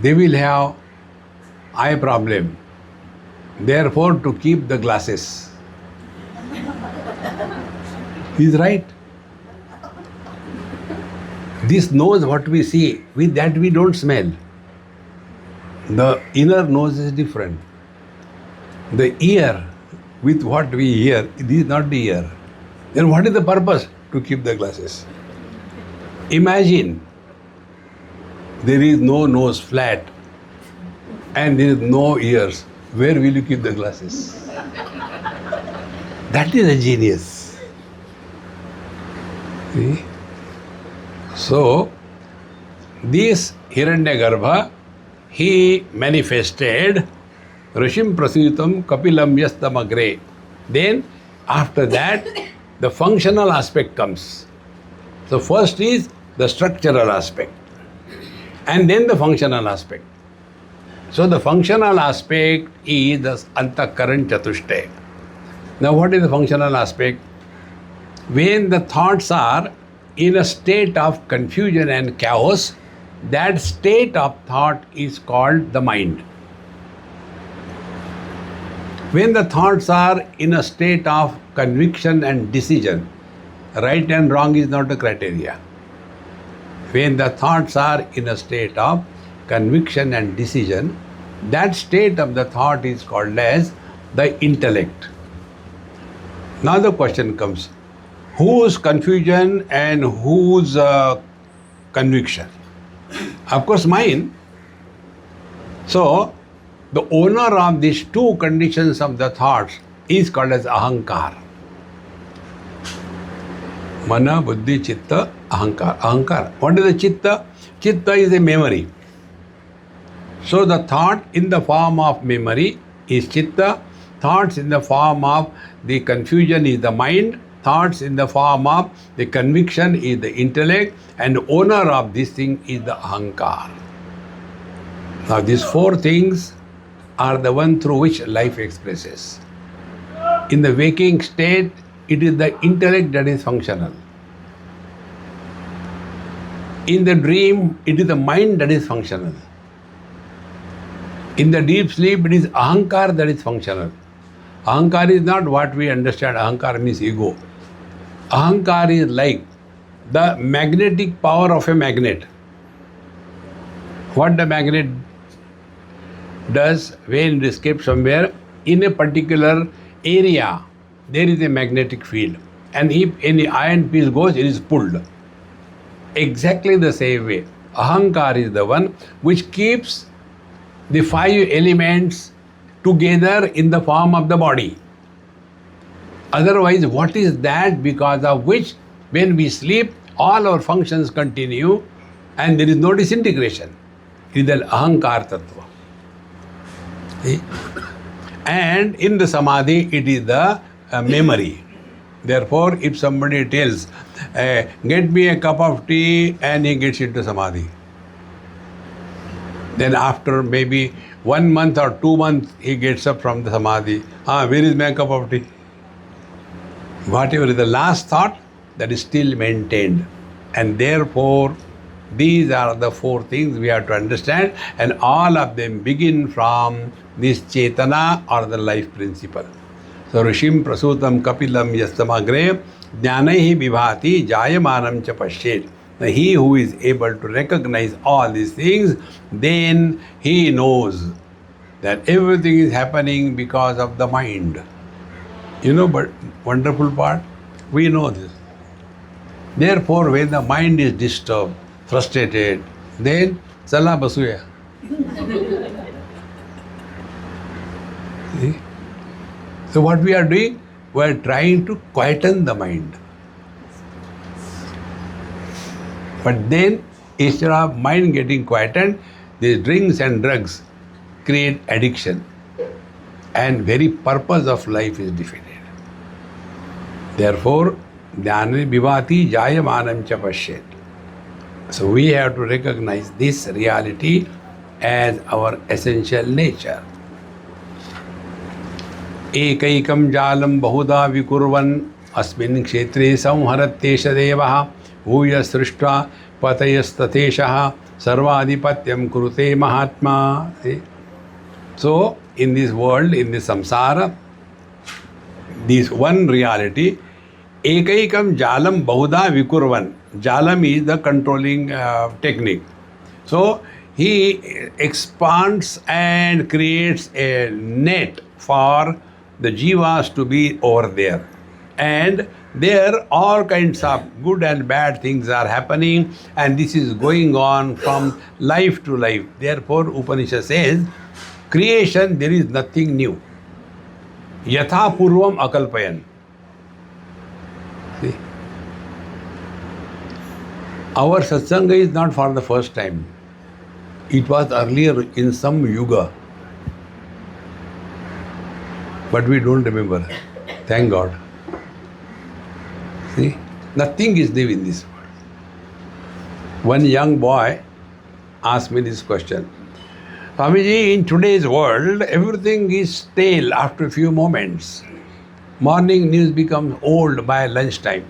They will have eye problem. Therefore, to keep the glasses. He's right. This nose, what we see, with that we don't smell. The inner nose is different. The ear, with what we hear, this is not the ear. Then what is the purpose? To keep the glasses. Imagine there is no nose, flat, and there is no ears. Where will you keep the glasses? That is a genius. See? So, this Hiranyagarbha, he manifested Rishim Prasitam Kapilam Yastamagre. Then, after that, the functional aspect comes. So, first is the structural aspect, and then the functional aspect. So, the functional aspect is the Antakaran Chatushte. Now, what is the functional aspect? When the thoughts are in a state of confusion and chaos, that state of thought is called the mind. When the thoughts are in a state of conviction and decision, right and wrong is not a criteria. When the thoughts are in a state of conviction and decision, that state of the thought is called as the intellect. Now the question comes, whose confusion and whose conviction? Of course, mine. So, the owner of these two conditions of the thoughts is called as Ahankar. Mana, Buddhi, Chitta, Ahankar. Ahankar. What is the Chitta? Chitta is a memory. So the thought in the form of memory is Chitta. Thoughts in the form of the confusion is the mind. Thoughts in the form of the conviction is the intellect. And owner of this thing is the Ahankar. Now these four things are the one through which life expresses. In the waking state, it is the intellect that is functional. In the dream, it is the mind that is functional. In the deep sleep, it is Ahankar that is functional. Ahankar is not what we understand. Ahankar means ego. Ahankar is like the magnetic power of a magnet. What the magnet does when it escapes somewhere, in a particular area, there is a magnetic field. And if any iron piece goes, it is pulled. Exactly the same way, Ahankar is the one which keeps the five elements together in the form of the body. Otherwise, what is that because of which, when we sleep, all our functions continue and there is no disintegration? It is the Ahankar Tattva. See? And in the Samadhi, it is the memory. Therefore, if somebody tells, get me a cup of tea, and he gets into Samadhi, then after maybe 1 month or 2 months, he gets up from the Samadhi. Where is my cup of tea? Whatever is the last thought, that is still maintained. And therefore, these are the 4 things we have to understand, and all of them begin from this Chetana or the life principle. So, Rishim Prasutam Kapilam Yastamagre Jnanaihi Vibhati Jayamanam Cha Pashet. Now, he who is able to recognize all these things, then he knows that everything is happening because of the mind. You know, but wonderful part, we know this. Therefore, when the mind is disturbed, frustrated, then Chala basuya. See? So what we are doing? We are trying to quieten the mind. But then, instead of mind getting quietened, these drinks and drugs create addiction. And very purpose of life is defeated. Therefore, Jnana Vibhati Jayamanam Cha Pashet. So we have to recognize this reality as our essential nature. Ekaikam jalam bahuda vikurvan asmin kshetre samharattesha devaha bhuya srishta patayasthateshaha sarvadipatyam kurute mahatma. So in this world, in this samsara, this one reality, Ekaikam jalam bahuda vikurvan. Jalam is the controlling technique. So he expands and creates a net for the jivas to be over there. And there all kinds of good and bad things are happening, and this is going on from life to life. Therefore, Upanishad says, creation, there is nothing new. Yatha purvam akalpayan. See? Our satsanga is not for the first time. It was earlier in some yuga. But we don't remember. Thank God. See? Nothing is new in this world. One young boy asked me this question. Swamiji, in today's world, everything is stale after a few moments. Morning news becomes old by lunchtime.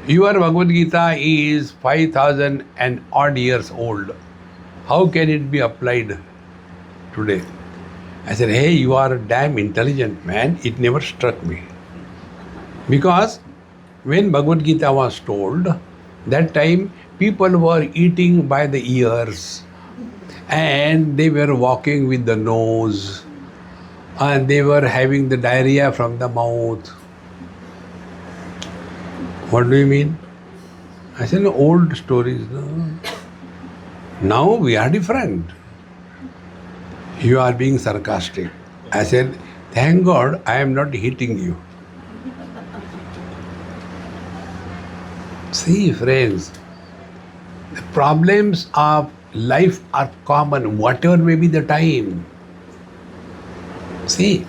Your Bhagavad Gita is 5,000 and odd years old. How can it be applied today? I said, hey, you are a damn intelligent man. It never struck me. Because when Bhagavad Gita was told, that time people were eating by the ears, and they were walking with the nose, and they were having the diarrhea from the mouth. What do you mean? I said, no, old stories. No. Now we are different. You are being sarcastic. I said, thank God I am not hitting you. See, friends, the problems of life are common, whatever may be the time. See,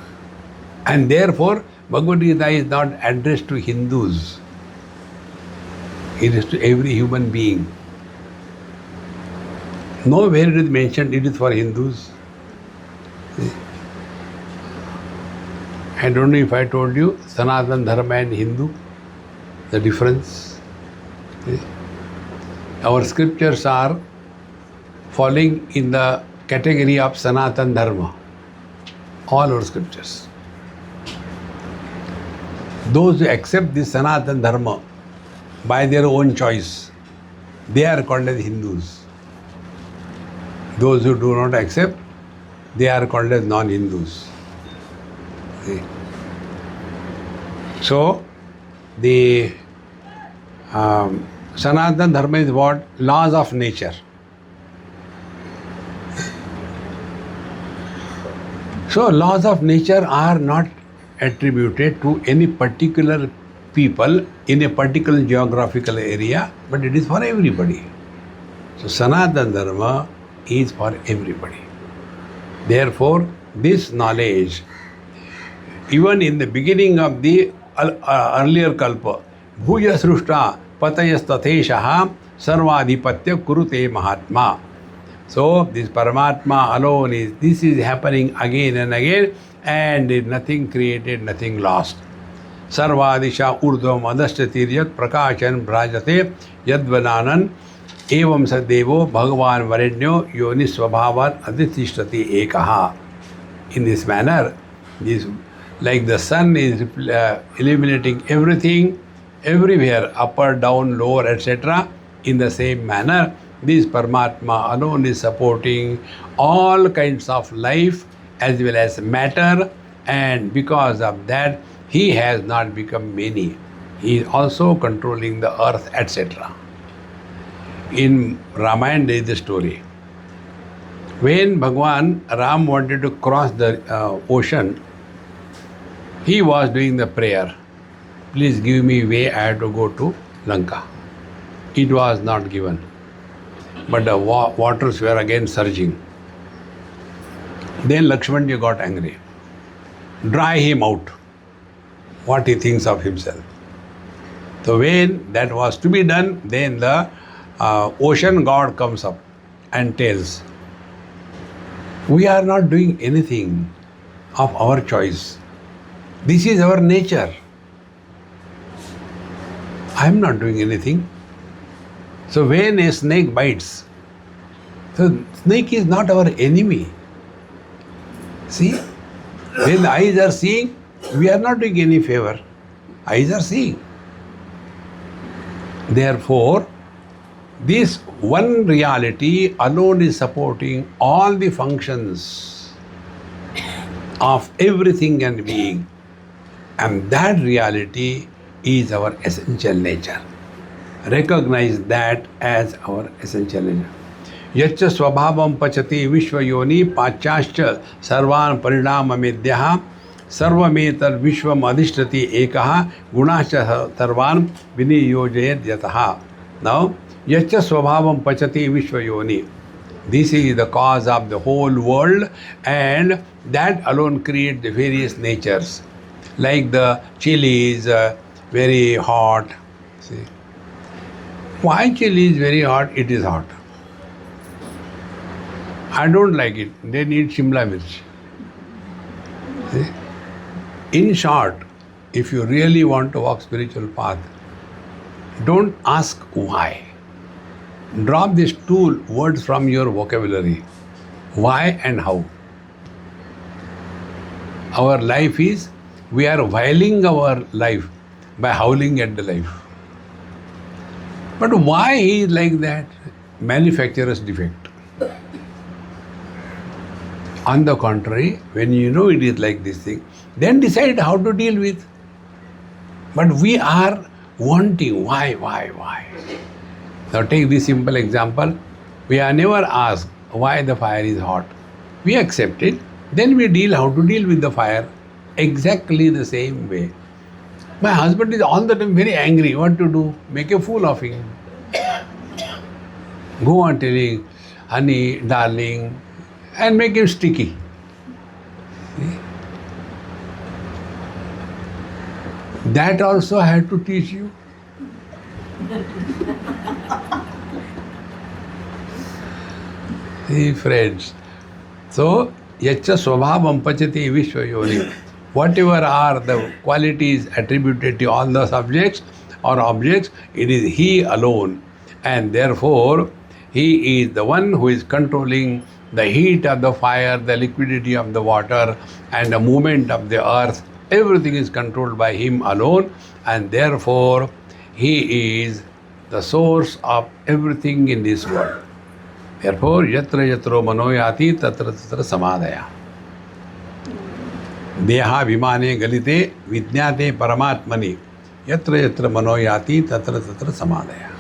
and therefore, Bhagavad Gita is not addressed to Hindus. It is to every human being. Nowhere it is mentioned it is for Hindus. See? I don't know if I told you, Sanatana Dharma and Hindu, the difference. See? Our scriptures are falling in the category of Sanatana Dharma. All our scriptures. Those who accept this Sanatana Dharma by their own choice, they are called as Hindus. Those who do not accept, they are called as non-Hindus. See? So, the Sanatana Dharma is what? Laws of nature. So, laws of nature are not attributed to any particular people in a particular geographical area, but it is for everybody. So, Sanatana Dharma is for everybody. Therefore, this knowledge, even in the beginning of the earlier kalpa, bhuya srushta patayastateshaha sarvadhipatya kurute mahatma. So, this Paramatma alone this is happening again and again, and nothing created, nothing lost. Sarvadisha urdhvam adashtatirjat prakashan brajate yadvananan evam sadevo bhagavan varenyo yoni svabhavan adithishtati ekaha. In this manner, like the sun is illuminating everything, everywhere, upper, down, lower, etc. In the same manner, this Paramatma alone is supporting all kinds of life as well as matter, and because of that, he has not become many. He is also controlling the earth, etc. In Ramayana, there is the story. When Bhagwan Ram wanted to cross the ocean, he was doing the prayer, please give me way, I have to go to Lanka. It was not given. But the waters were again surging. Then Lakshmanji got angry. Dry him out. What he thinks of himself. So when that was to be done, then the ocean god comes up and tells, we are not doing anything of our choice. This is our nature. I am not doing anything. So when a snake bites, so snake is not our enemy. See, when the eyes are seeing, we are not doing any favor. Eyes are seeing. Therefore, this one reality alone is supporting all the functions of everything and being. And that reality is our essential nature. Recognize that as our essential nature. Yacha swabhavam pachati vishvayoni pachascha sarvan parinamamedyaha sarvametar vishvam adhishtati ekaha gunascha sarvan viniyojayat yataha. Now, yacha swabhavam pachati vishvayoni. This is the cause of the whole world, and that alone creates the various natures. Like the chili is very hot. See, why chili is very hot? It is hot. I don't like it. They need Shimla mirch. See? In short, if you really want to walk spiritual path, don't ask why. Drop these two words from your vocabulary. Why and how. Our life is, we are violating our life by howling at the life. But why he is like that? Manufacturer's defect. On the contrary, when you know it is like this thing, then decide how to deal with. But we are wanting, why? Now take this simple example. We are never asked why the fire is hot. We accept it, then we deal how to deal with the fire. Exactly the same way. My husband is all the time very angry. What to do? Make a fool of him. Go on telling, honey, darling, and make him sticky. See? That also I had to teach you. See, friends. So, yacha swabhavam pachati vishvayoni. Whatever are the qualities attributed to all the subjects or objects, it is he alone. And therefore, he is the one who is controlling the heat of the fire, the liquidity of the water, and the movement of the earth, Everything is controlled by him alone, and therefore he is the source of everything in this world. Therefore, yatra yatro manoyati tatra tatra samadhaya. Deha vimane galite vijnate paramatmani. Yatra yatra manoyati tatra tatra samadhaya.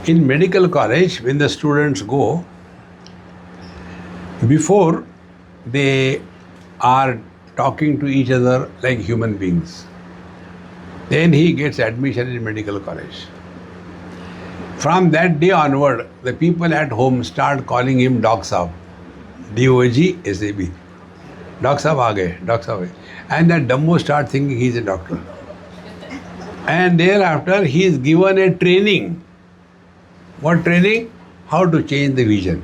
In medical college, when the students go, before they are talking to each other like human beings, then he gets admission in medical college. From that day onward, the people at home start calling him Doc Saab. D-O-G-S-A-B. Doc Saab aa gaye, Doc Saab. And that Dumbo starts thinking he is a doctor. And thereafter, he is given a training. What training? How to change the vision.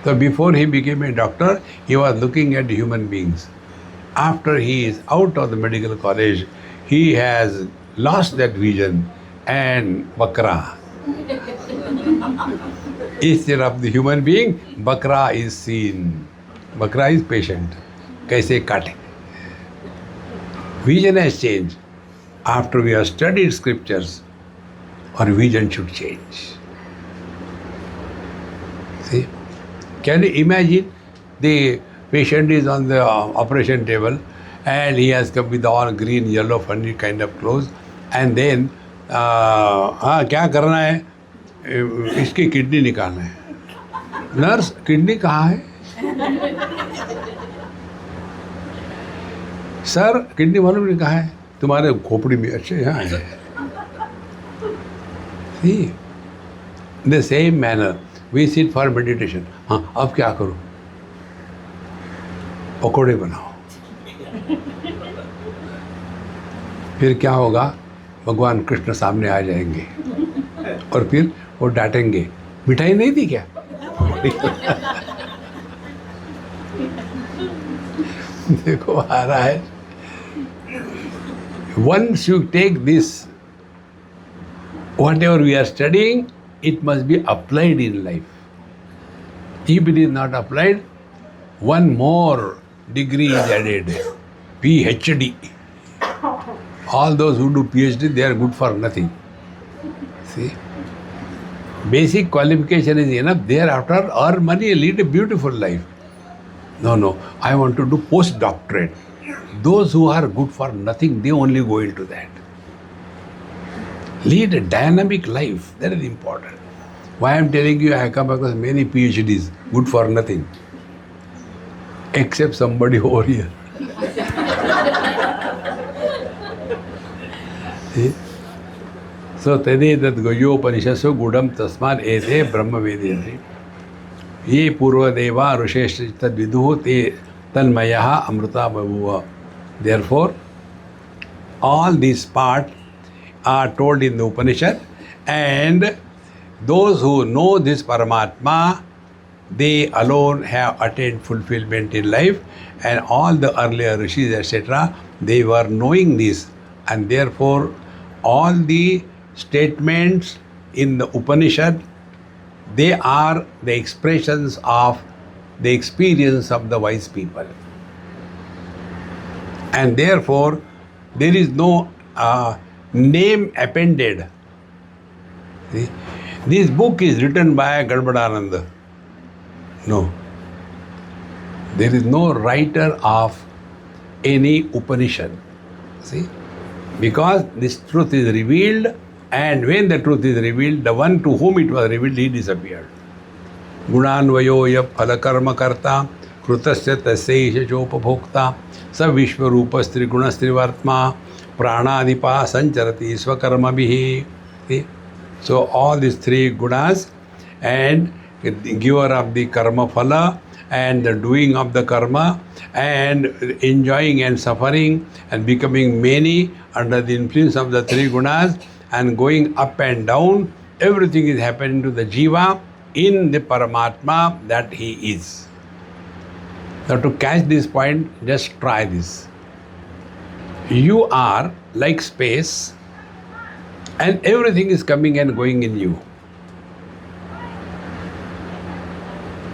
So before he became a doctor, he was looking at human beings. After he is out of the medical college, he has lost that vision and Bakra. Instead of the human being, Bakra is seen. Bakra is patient. Kaise kate. Vision has changed. After we have studied scriptures, our vision should change. See? Can you imagine the patient is on the operation table and he has come with all green, yellow, funny kind of clothes, and then क्या करना है? इसकी kidney निकालना है. Nurse, kidney कहाँ है? Sir, kidney मालूम नहीं कहाँ है? तुम्हारे खोपड़ी में. अच्छे यहाँ है. See, in the same manner, we sit for meditation. हाँ, अब क्या करूँ? पकोड़े बनाओ. फिर क्या होगा? भगवान कृष्ण सामने आ जाएंगे और फिर वो डांटेंगे. मिठाई नहीं थी क्या? देखो आ रहा है. Once you take this, whatever we are studying, it must be applied in life. If it is not applied, one more degree is added. PhD. All those who do PhD, they are good for nothing. See? Basic qualification is enough. Thereafter, earn money, lead a beautiful life. No. I want to do postdoctorate. Those who are good for nothing, they only go into that. Lead a dynamic life. That is important. Why I am telling you, I have come across many PhDs, good for nothing. Except somebody over here. See? So, Tadetat Goyopanishasu Gudam Tasman Ete Brahma Vedyate. Ye Purva Deva Rushesh Tad Viduhu Te Tanmayaha Amrita Babuva. Therefore, all these parts are told in the Upanishad, and those who know this Paramatma, they alone have attained fulfillment in life, and all the earlier rishis, etc., they were knowing this, and therefore all the statements in the Upanishad, they are the expressions of the experience of the wise people. And therefore, there is no name appended. See? This book is written by Gadbadananda. No. There is no writer of any Upanishad. See? Because this truth is revealed, and when the truth is revealed, the one to whom it was revealed, he disappeared. Gunanvayo yap phalakarma karta krutasya tasya chopabhokta sa vishwarupas trigunas trivartma pranadipa sancharati swakarma bihi. See? So all these three gunas, and the giver of the karma phala, and the doing of the karma, and enjoying and suffering and becoming many under the influence of the three gunas, and going up and down, everything is happening to the jiva in the Paramatma that he is. So to catch this point, just try this. You are like space, and everything is coming and going in you.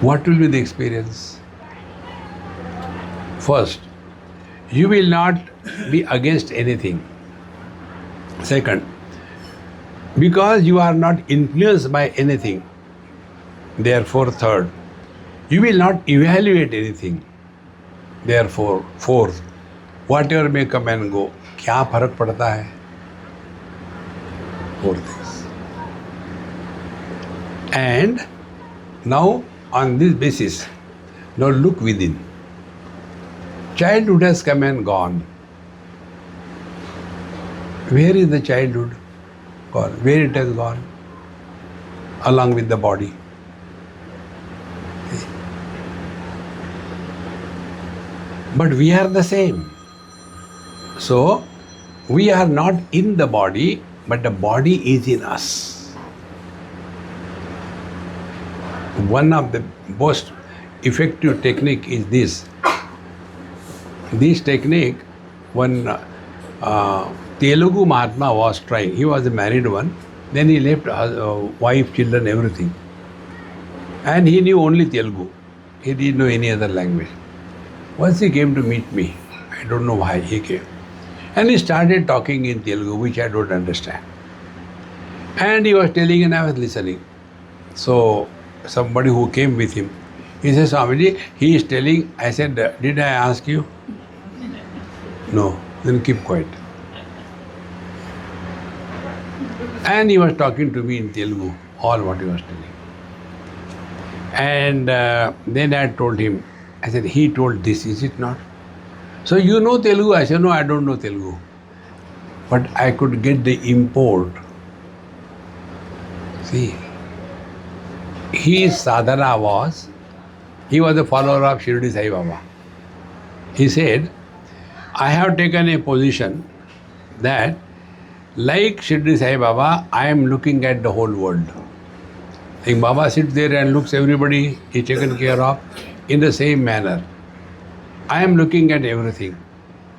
What will be the experience? First, you will not be against anything. Second, because you are not influenced by anything. Therefore, third, you will not evaluate anything. Therefore, fourth, whatever may come and go, क्या फर्क पड़ता है? Four things. And now, on this basis, now look within. Childhood has come and gone. Where is the childhood gone? Where it has gone? Along with the body. But we are the same. So, we are not in the body, but the body is in us. One of the most effective technique is this. This technique, one Telugu Mahatma was trying. He was a married one. Then he left wife, children, everything. And he knew only Telugu. He didn't know any other language. Once he came to meet me, I don't know why he came. And he started talking in Telugu, which I don't understand. And he was telling and I was listening. So, somebody who came with him, he said, Swamiji, he is telling. I said, did I ask you? No. Then keep quiet. And he was talking to me in Telugu, all what he was telling. And then I told him, I said, he told this, is it not? So you know Telugu? I said, no, I don't know Telugu. But I could get the import. See, his sadhana was, he was a follower of Shirdi Sai Baba. He said, I have taken a position that like Shirdi Sai Baba, I am looking at the whole world. Like Baba sits there and looks everybody, is taken care of. In the same manner, I am looking at everything.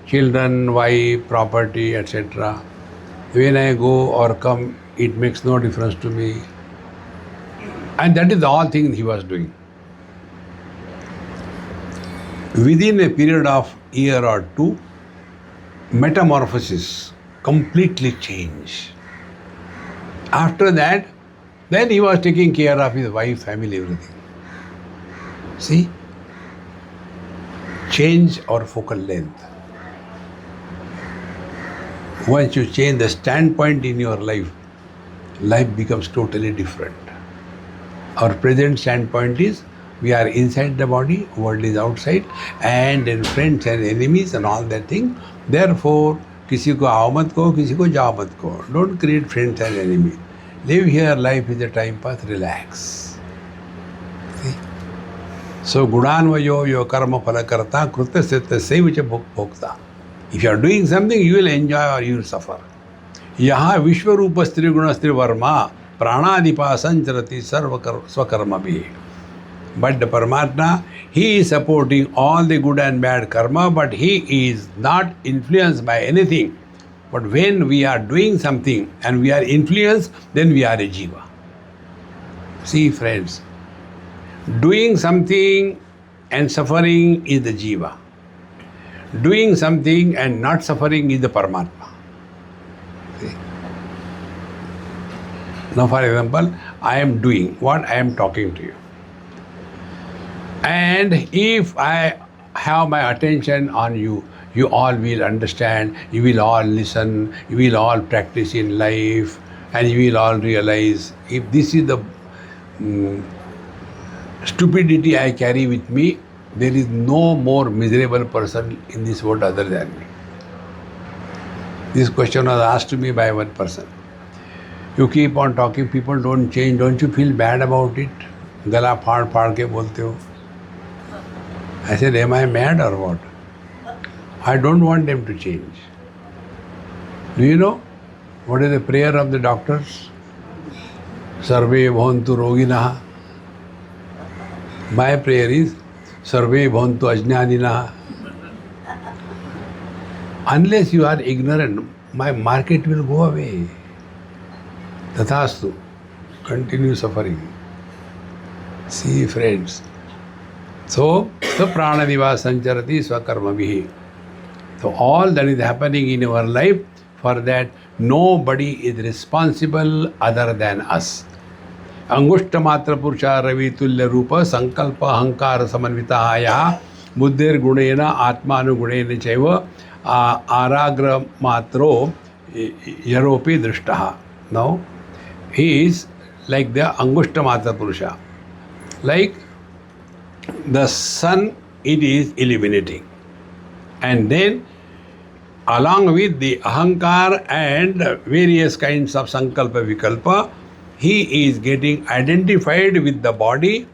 Children, wife, property, etc. When I go or come, it makes no difference to me. And that is all thing he was doing. Within a period of year or two, metamorphosis completely changed. After that, then he was taking care of his wife, family, everything. See? Change our focal length. Once you change the standpoint in your life, life becomes totally different. Our present standpoint is, we are inside the body, world is outside, and then friends and enemies and all that thing. Therefore, किसी को आओ मत कहो, किसी को जाओ मत कहो. Don't create friends and enemies. Live here, life is a time pass, relax. See? So, gudanvayo yo karma phala karta krutya sitya sevicha bhokta. If you are doing something, you will enjoy or you will suffer. Yaha vishwarupa stri guna stri varma pranadipa sancharati sarva swakarma bhi. But the Paramatma, he is supporting all the good and bad karma, but he is not influenced by anything. But when we are doing something and we are influenced, then we are a jiva. See, friends, doing something and suffering is the jiva. Doing something and not suffering is the Paramatma. See? Now, for example, I am doing what I am talking to you. And if I have my attention on you, you all will understand, you will all listen, you will all practice in life, and you will all realize if this is the stupidity I carry with me, there is no more miserable person in this world other than me. This question was asked to me by one person. You keep on talking, people don't change, don't you feel bad about it? Gala फाड़ के बोलते हो. I said, am I mad or what? I don't want them to change. Do you know what is the prayer of the doctors? Sarve bhavantu roginaha. My prayer is Sarve bhavantu ajnaninaha. Unless you are ignorant, my market will go away. Tathastu. Continue suffering. See, friends, So, the pranadiva sancharati swakarma vihi. So, all that is happening in our life, for that nobody is responsible other than us. Angushta matra purusha ravi tulya rupa sankalpa ahankara samanvitahaya buddhir gunena atma anugunena chaiva aragra matro yaropi drishtaha. Now, he is like the Angushta matra purusha. Like the sun, it is illuminating. And then along with the ahankar and various kinds of sankalpa vikalpa, he is getting identified with the body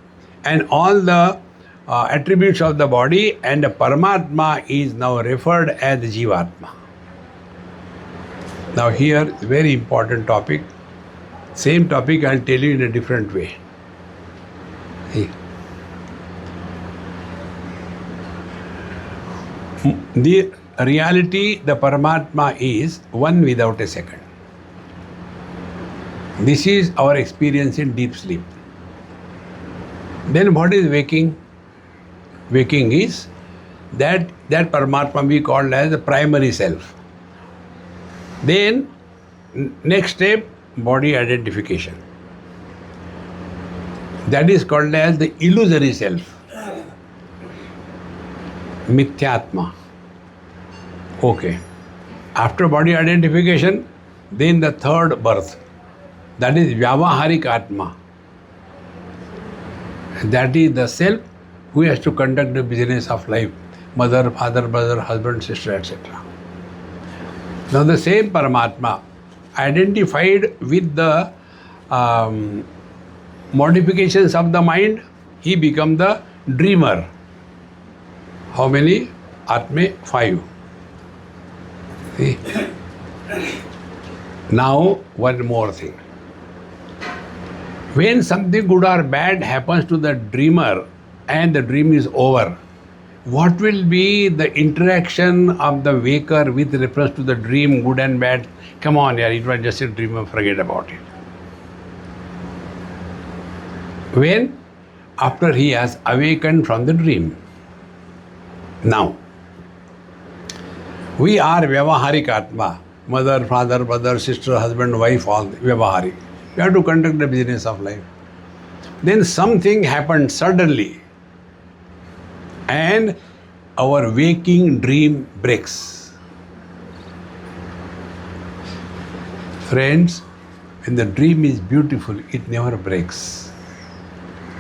and all the attributes of the body, and the Paramatma is now referred as Jivatma. Now here, very important topic. Same topic I will tell you in a different way. See. The reality, the Paramatma is one without a second. This is our experience in deep sleep. Then what is waking? Waking is that Paramatma we call as the primary self. Then next step, body identification. That is called as the illusory self. Mithyatma. Okay. After body identification, then the third birth. That is Vyavaharik Atma. That is the self who has to conduct the business of life. Mother, father, brother, husband, sister, etc. Now the same Paramatma, identified with the modifications of the mind, he becomes the dreamer. How many? Atme? 5. See? Now, one more thing. When something good or bad happens to the dreamer and the dream is over, what will be the interaction of the waker with reference to the dream, good and bad? Come on, yeah, it was just a dream, forget about it. When? After he has awakened from the dream. Now, we are Vyavaharik Atma. Mother, father, brother, sister, husband, wife, all Vyavaharik. We have to conduct the business of life. Then something happened suddenly and our waking dream breaks. Friends, when the dream is beautiful, it never breaks.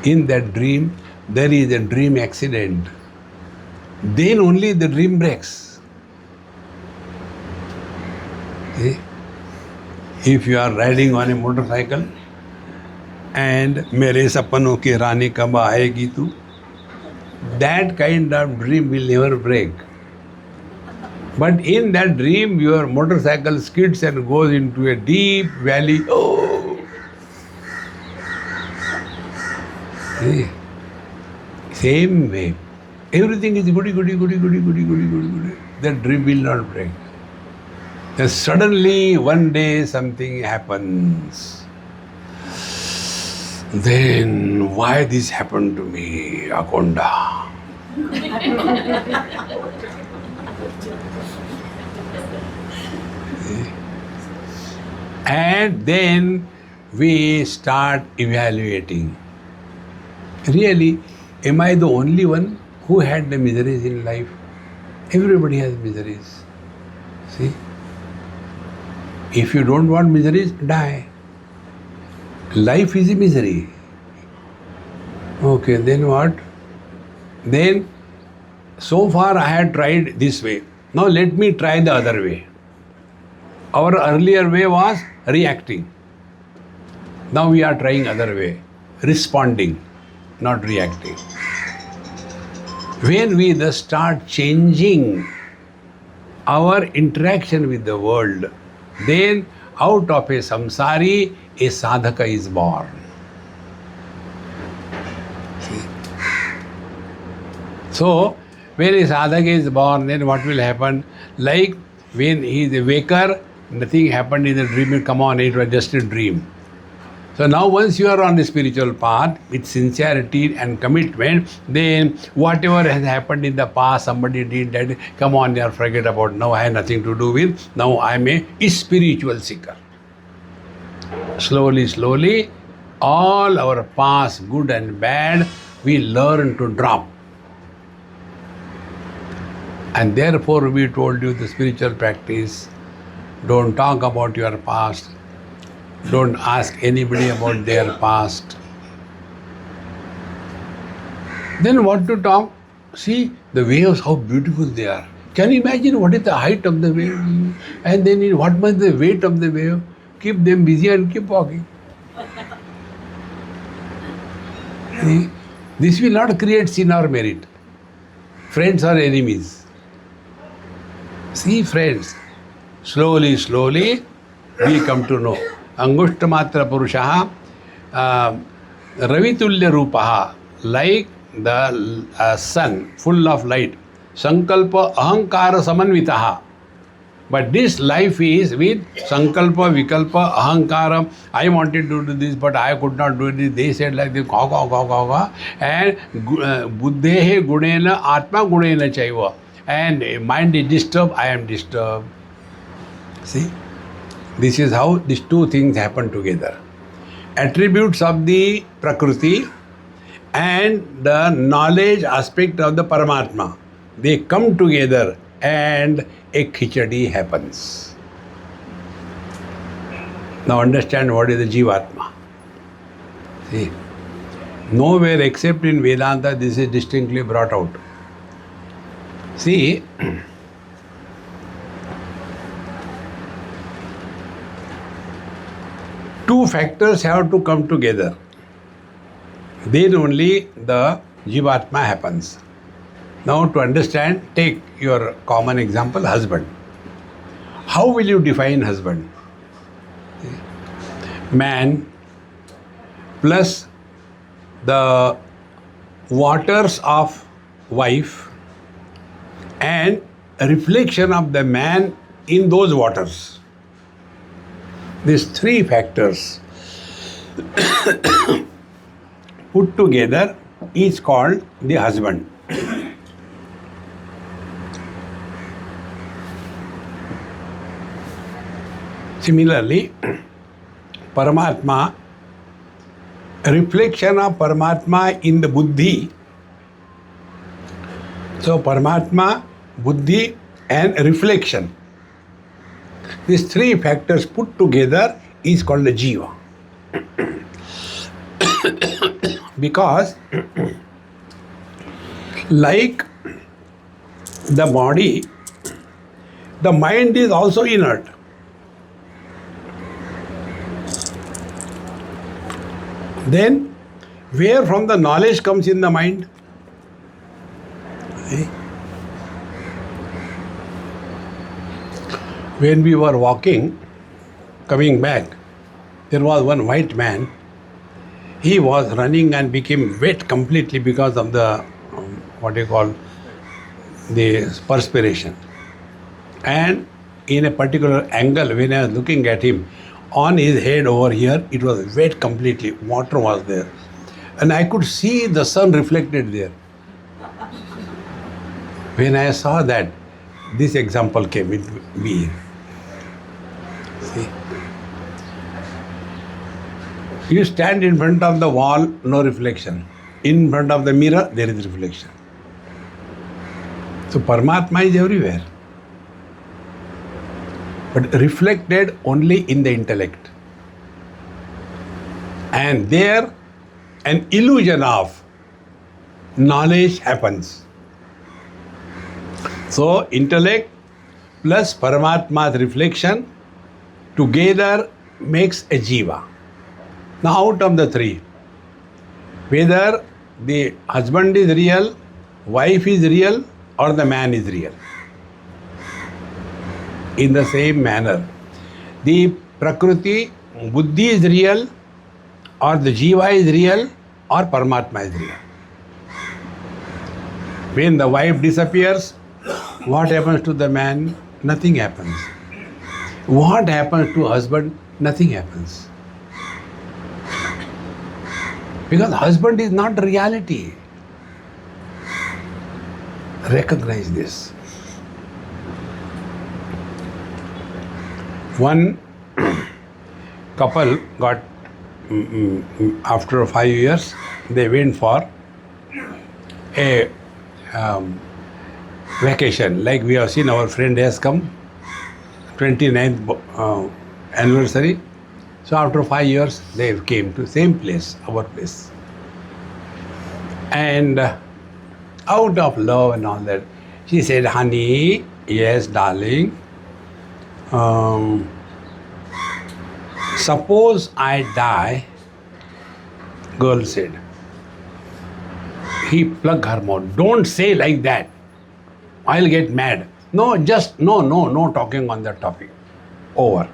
In that dream, there is a dream accident. Then only the dream breaks. See? If you are riding on a motorcycle and mere sapano ki rani kab aayegi tu, that kind of dream will never break. But in that dream, your motorcycle skids and goes into a deep valley. Oh! See? Same way. Everything is goody. That dream will not break. Then suddenly one day something happens. Then why this happened to me, Akonda? And then we start evaluating. Really, am I the only one who had the miseries in life? Everybody has miseries. See? If you don't want miseries, die. Life is a misery. Okay, then what? Then, so far I had tried this way. Now let me try the other way. Our earlier way was reacting. Now we are trying other way. Responding, not reacting. When we thus start changing our interaction with the world, then out of a samsari, a sadhaka is born. See? So, when a sadhaka is born, then what will happen? Like when he is a waker, nothing happened in the dream. Come on, it was just a dream. So now once you are on the spiritual path with sincerity and commitment, then whatever has happened in the past, somebody did that, come on, you forget about, now I have nothing to do with, now I am a spiritual seeker. Slowly, slowly, all our past, good and bad, we learn to drop. And therefore we told you the spiritual practice, don't talk about your past, don't ask anybody about their past. Then what to talk? See the waves, how beautiful they are. Can you imagine what is the height of the wave? And then what must be the weight of the wave? Keep them busy and keep walking. See? This will not create sin or merit. Friends or enemies. See friends, slowly, slowly we come to know. Angushtamatra Purushaha Ravitulya Rupaha, like the sun, full of light. Sankalpa Ahankara Samanvitaha. But this life is with Sankalpa, Vikalpa, Ahankara. I wanted to do this, but I could not do it. They said like this, and Buddhehe Gunena, Atma Gunena Chaiva. And mind is disturbed, I am disturbed. See? This is how these two things happen together. Attributes of the Prakriti and the knowledge aspect of the Paramatma, they come together and a khichadi happens. Now understand what is the Jivatma. See, nowhere except in Vedanta this is distinctly brought out. See, two factors have to come together. Then only the Jivatma happens. Now to understand, take your common example, husband. How will you define husband? Man plus the waters of wife and a reflection of the man in those waters. These three factors put together is called the husband. Similarly, Paramatma, a reflection of Paramatma in the Buddhi. So Paramatma, Buddhi and reflection. These three factors put together is called the Jiva. Because like the body, the mind is also inert. Then where from the knowledge comes in the mind? When we were walking, coming back, there was one white man. He was running and became wet completely because of the, the perspiration. And in a particular angle, when I was looking at him, on his head over here, it was wet completely. Water was there. And I could see the sun reflected there. When I saw that, this example came into me. See? You stand in front of the wall, no reflection. In front of the mirror, there is reflection. So Paramatma is everywhere, but reflected only in the intellect. And there, an illusion of knowledge happens. So intellect plus Paramatma's reflection together makes a Jiva. Now out of the three, whether the husband is real, wife is real, or the man is real. In the same manner, the Prakriti, Buddhi is real, or the Jiva is real, or Paramatma is real. When the wife disappears, what happens to the man? Nothing happens. What happens to husband? Nothing happens. Because husband is not reality. Recognize this. One couple got, after 5 years, they went for a vacation. Like we have seen, our friend has come, 29th anniversary. So after 5 years, they came to same place, our place. And out of love and all that, she said, honey, yes, darling, suppose I die, girl said. He plugged her mouth. Don't say like that. I'll get mad. No, just no talking on that topic. Over.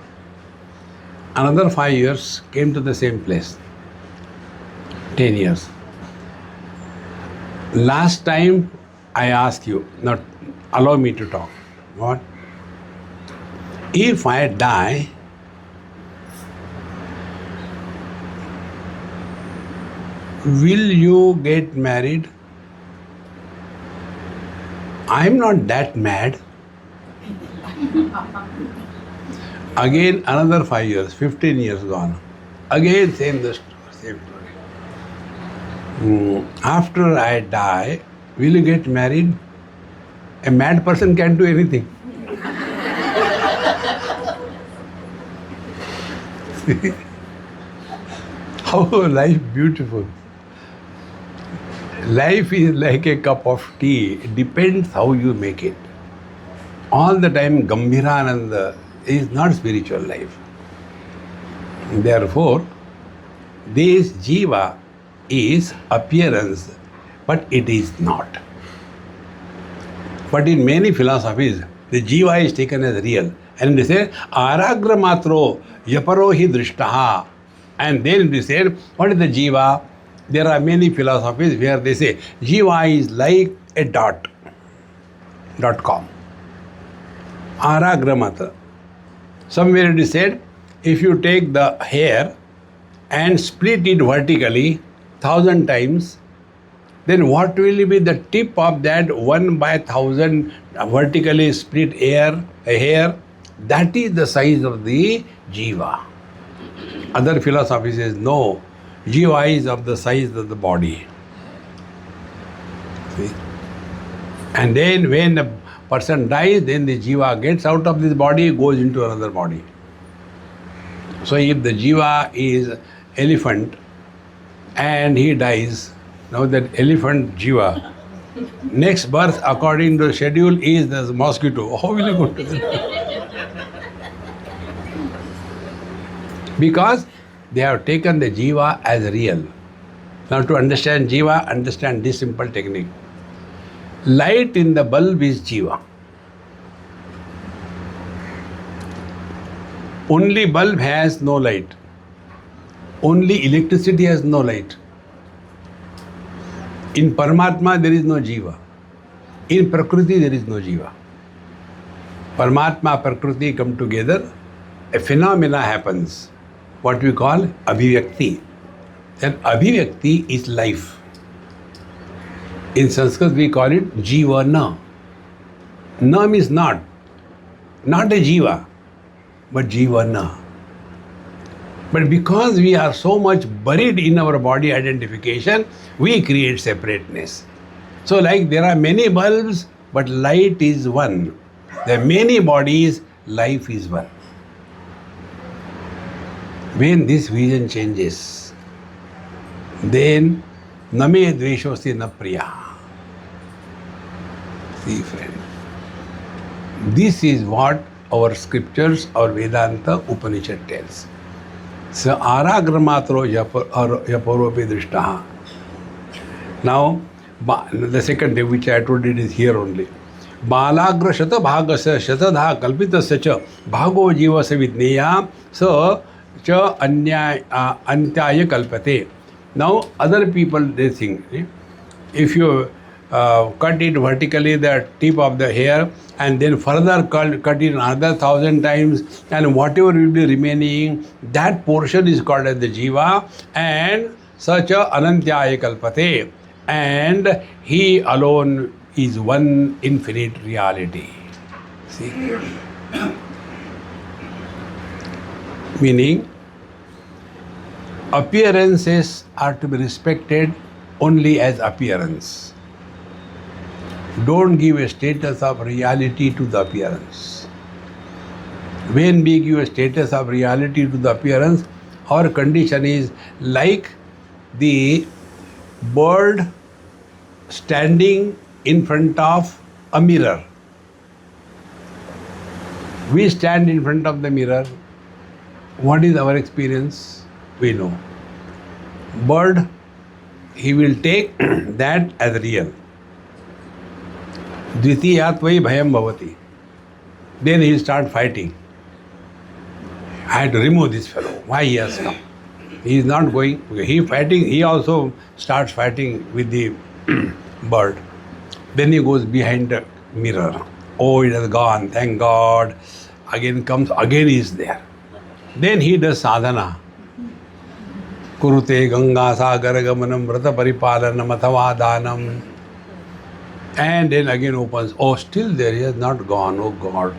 Another 5 years, came to the same place. 10 years. Last time I asked you, not allow me to talk. What? If I die, will you get married? I'm not that mad. Again, another 5 years, 15 years gone. Again, same story. After I die, will you get married? A mad person can't do anything. How life beautiful. Life is like a cup of tea. It depends how you make it. All the time Gambhirananda is not spiritual life. Therefore, this jiva is appearance, but it is not. But in many philosophies, the jiva is taken as real. And they say, aragra matro yaparo hi drishtaha. And then they say, what is the jiva? There are many philosophies where they say, jiva is like a .com. Aragra matra. Somewhere it is said, if you take the hair and split it vertically 1,000 times, then what will be the tip of that 1/1000 vertically split hair? That is the size of the jiva. Other philosophy says, no, jiva is of the size of the body. See? And then when a person dies, then the jiva gets out of this body, goes into another body. So if the jiva is elephant and he dies, now that elephant jiva, next birth according to the schedule is the mosquito. How will you go to that? Because they have taken the jiva as real. Now to understand jiva, understand this simple technique. Light in the bulb is jiva. Only bulb has no light. Only electricity has no light. In Paramatma there is no jiva. In Prakriti there is no jiva. Paramatma, Prakriti come together, a phenomena happens, what we call abhivyakti. Then abhivyakti is life. In Sanskrit we call it jivana. Na means not a jiva, but jivana. But because we are so much buried in our body identification, we create separateness. So like there are many bulbs, but light is one. There are many bodies, life is one. When this vision changes, then name dveshosti na priya. See friend, this is what our scriptures, our Vedanta Upanishad tells. So aragramatro yaporopi drishtaha. Now, the second day which I told it is here only. Balagra shata bhagasa shatadha kalpitasya cha bhago jivasa vidneya sa cha antyaya kalpate. Now, other people they think, if you cut it vertically, the tip of the hair, and then further cut it another 1,000 times, and whatever will be remaining, that portion is called as the jiva, and sacha anantyaya kalpate, and he alone is one infinite reality. See? Meaning, appearances are to be respected only as appearance. Don't give a status of reality to the appearance. When we give a status of reality to the appearance, our condition is like the bird standing in front of a mirror. We stand in front of the mirror. What is our experience? We know. Bird, he will take that as real. Dvitiyatvayi bhayam bhavati. Then he will start fighting. I had to remove this fellow. Why he has come? He is not going. He fighting. He also starts fighting with the bird. Then he goes behind the mirror. Oh, it has gone. Thank God. Again comes. Again he is there. Then he does sadhana. Kurute Ganga Sagar Gamanam Vrata Paripalanam Athava Danam. And then again opens. Oh, still there. He has not gone. Oh God.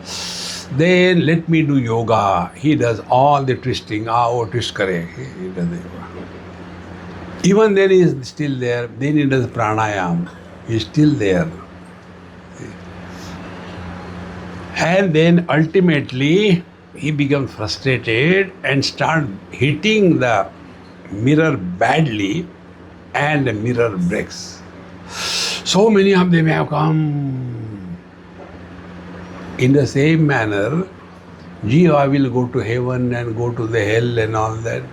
Then let me do yoga. He does all the twisting. Oh, twist kare. He does the yoga. Even then he is still there. Then he does pranayam. He is still there. And then ultimately he becomes frustrated and starts hitting the mirror badly, and the mirror breaks. So many of them have come. In the same manner, Jiva will go to heaven and go to the hell and all that.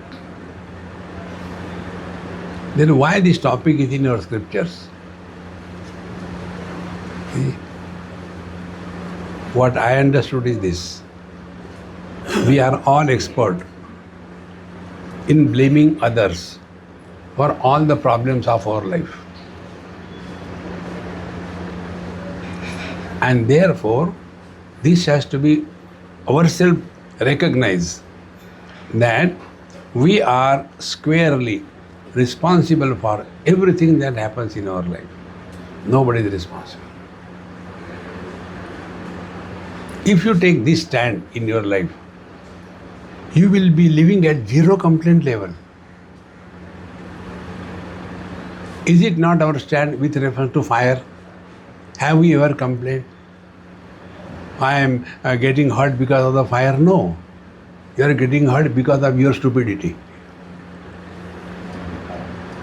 Then why this topic is in your scriptures? See? What I understood is this. We are all expert in blaming others for all the problems of our life. And therefore, this has to be ourselves recognized that we are squarely responsible for everything that happens in our life. Nobody is responsible. If you take this stand in your life, you will be living at zero complaint level. Is it not our stand with reference to fire? Have we ever complained? I am getting hurt because of the fire. No. You are getting hurt because of your stupidity.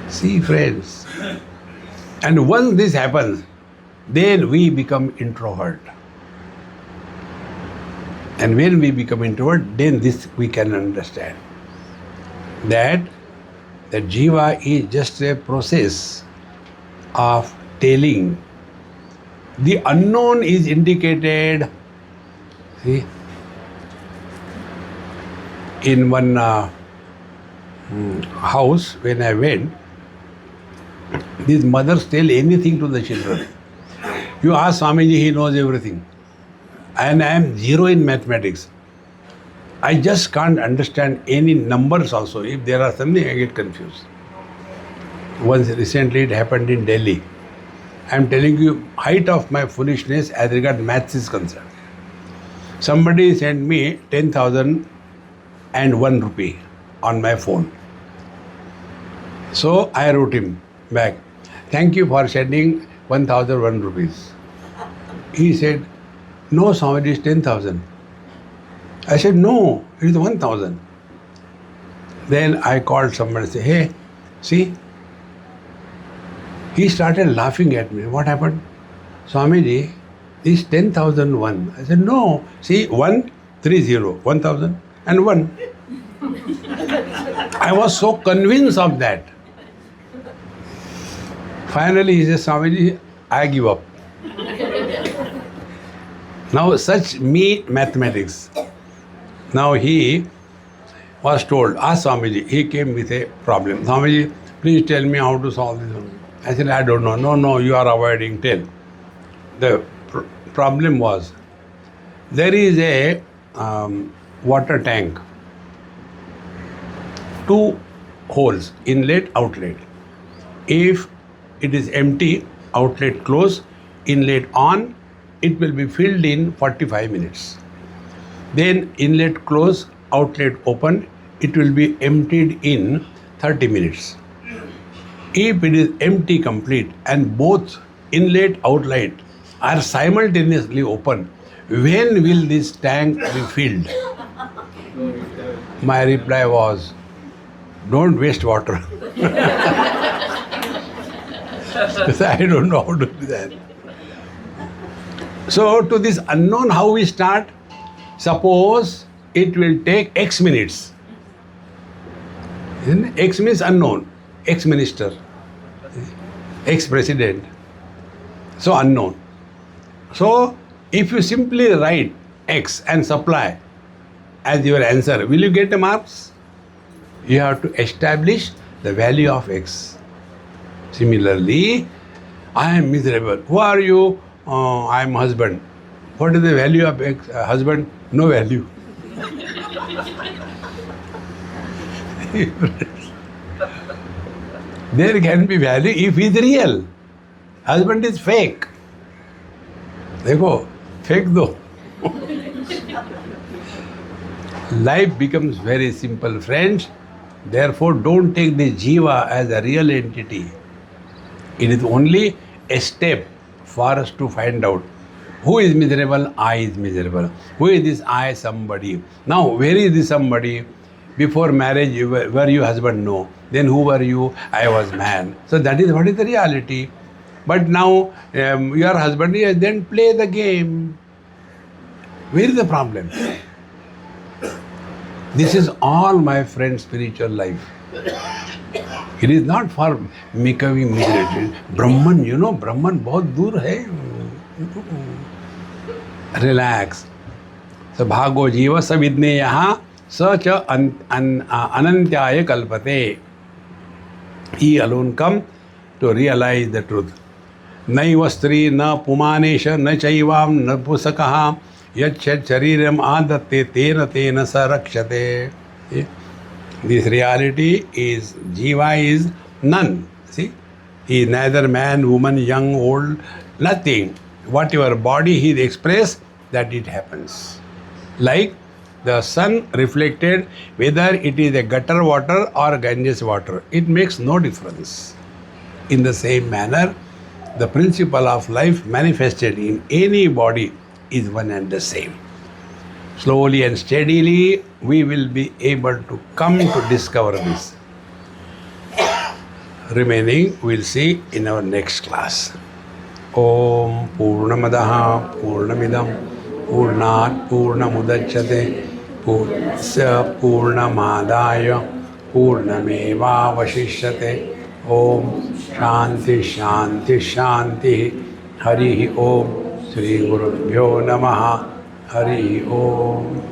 See, friends. And once this happens, then we become introvert. And when we become introvert, then this we can understand. That the jiva is just a process of telling. The unknown is indicated. See, in one house when I went, these mothers tell anything to the children. You ask Swamiji, he knows everything. And I am zero in mathematics. I just can't understand any numbers also. If there are something, I get confused. Once recently it happened in Delhi. I am telling you, height of my foolishness as regard maths is concerned. Somebody sent me 10,001 rupee on my phone. So I wrote him back, thank you for sending 1,001 rupees. He said, no, Swamiji, it is 10,000. I said, no, it is 1,000. Then I called somebody and said, hey, see? He started laughing at me. What happened? Swamiji, this is 10,001. I said, no, see, 130, 1,000 and 1. I was so convinced of that. Finally, he says, Swamiji, I give up. Now, such mathematics. Now, he was told, ask Swamiji. He came with a problem. Swamiji, please tell me how to solve this one. I said, I don't know. No, you are avoiding. Tell. The problem was, there is a water tank. Two holes, inlet, outlet. If it is empty, outlet close, inlet on, it will be filled in 45 minutes. Then inlet close, outlet open, it will be emptied in 30 minutes. If it is empty complete and both inlet outlet are simultaneously open, when will this tank be filled? My reply was, don't waste water. Because I don't know how to do that. So to this unknown, how we start? Suppose it will take X minutes. X means unknown. Ex-minister, ex-president. So unknown. So if you simply write X and supply as your answer, will you get the marks? You have to establish the value of X. Similarly, I am miserable. Who are you? I am husband. What is the value of X? Husband? No value. There can be value if he is real. Husband is fake. देखो, fake दो. Life becomes very simple, friends. Therefore, don't take the jiva as a real entity. It is only a step for us to find out who is miserable. I is miserable. Who is this I? Somebody. Now, where is this somebody? Before marriage, were you husband? No. Then who were you? I was man. So that is what is the reality. But now you are husband, yes, then play the game. Where is the problem? This is all, my friend, spiritual life. It is not for becoming miserable. Brahman, you know, Brahman बहुत दूर है. Relax. So भागो जीव सविद्ने यहाँ स च अनंत्याय कल्पते. He alone come to realize the truth. नैव स्त्री न पुमानेश न चैवां न पुसकः यच्छ शरीरम आदत्ते तेन तेन स रक्षते. This reality is, Jiva is none. See, he is neither man, woman, young, old, nothing. Whatever body he express, that it happens. Like the sun reflected, whether it is a gutter water or Ganges water, it makes no difference. In the same manner, the principle of life manifested in any body is one and the same. Slowly and steadily, we will be able to come to discover this. Remaining, we'll see in our next class. Om Purnamadaha Purnamidam Purnat Purnamudachyate Purnasya Purnamadaya Purnameva Vashishyate. Om Shanti Shanti Shanti. Hari Om. Shri Gurubhyo Namaha. Hari Om.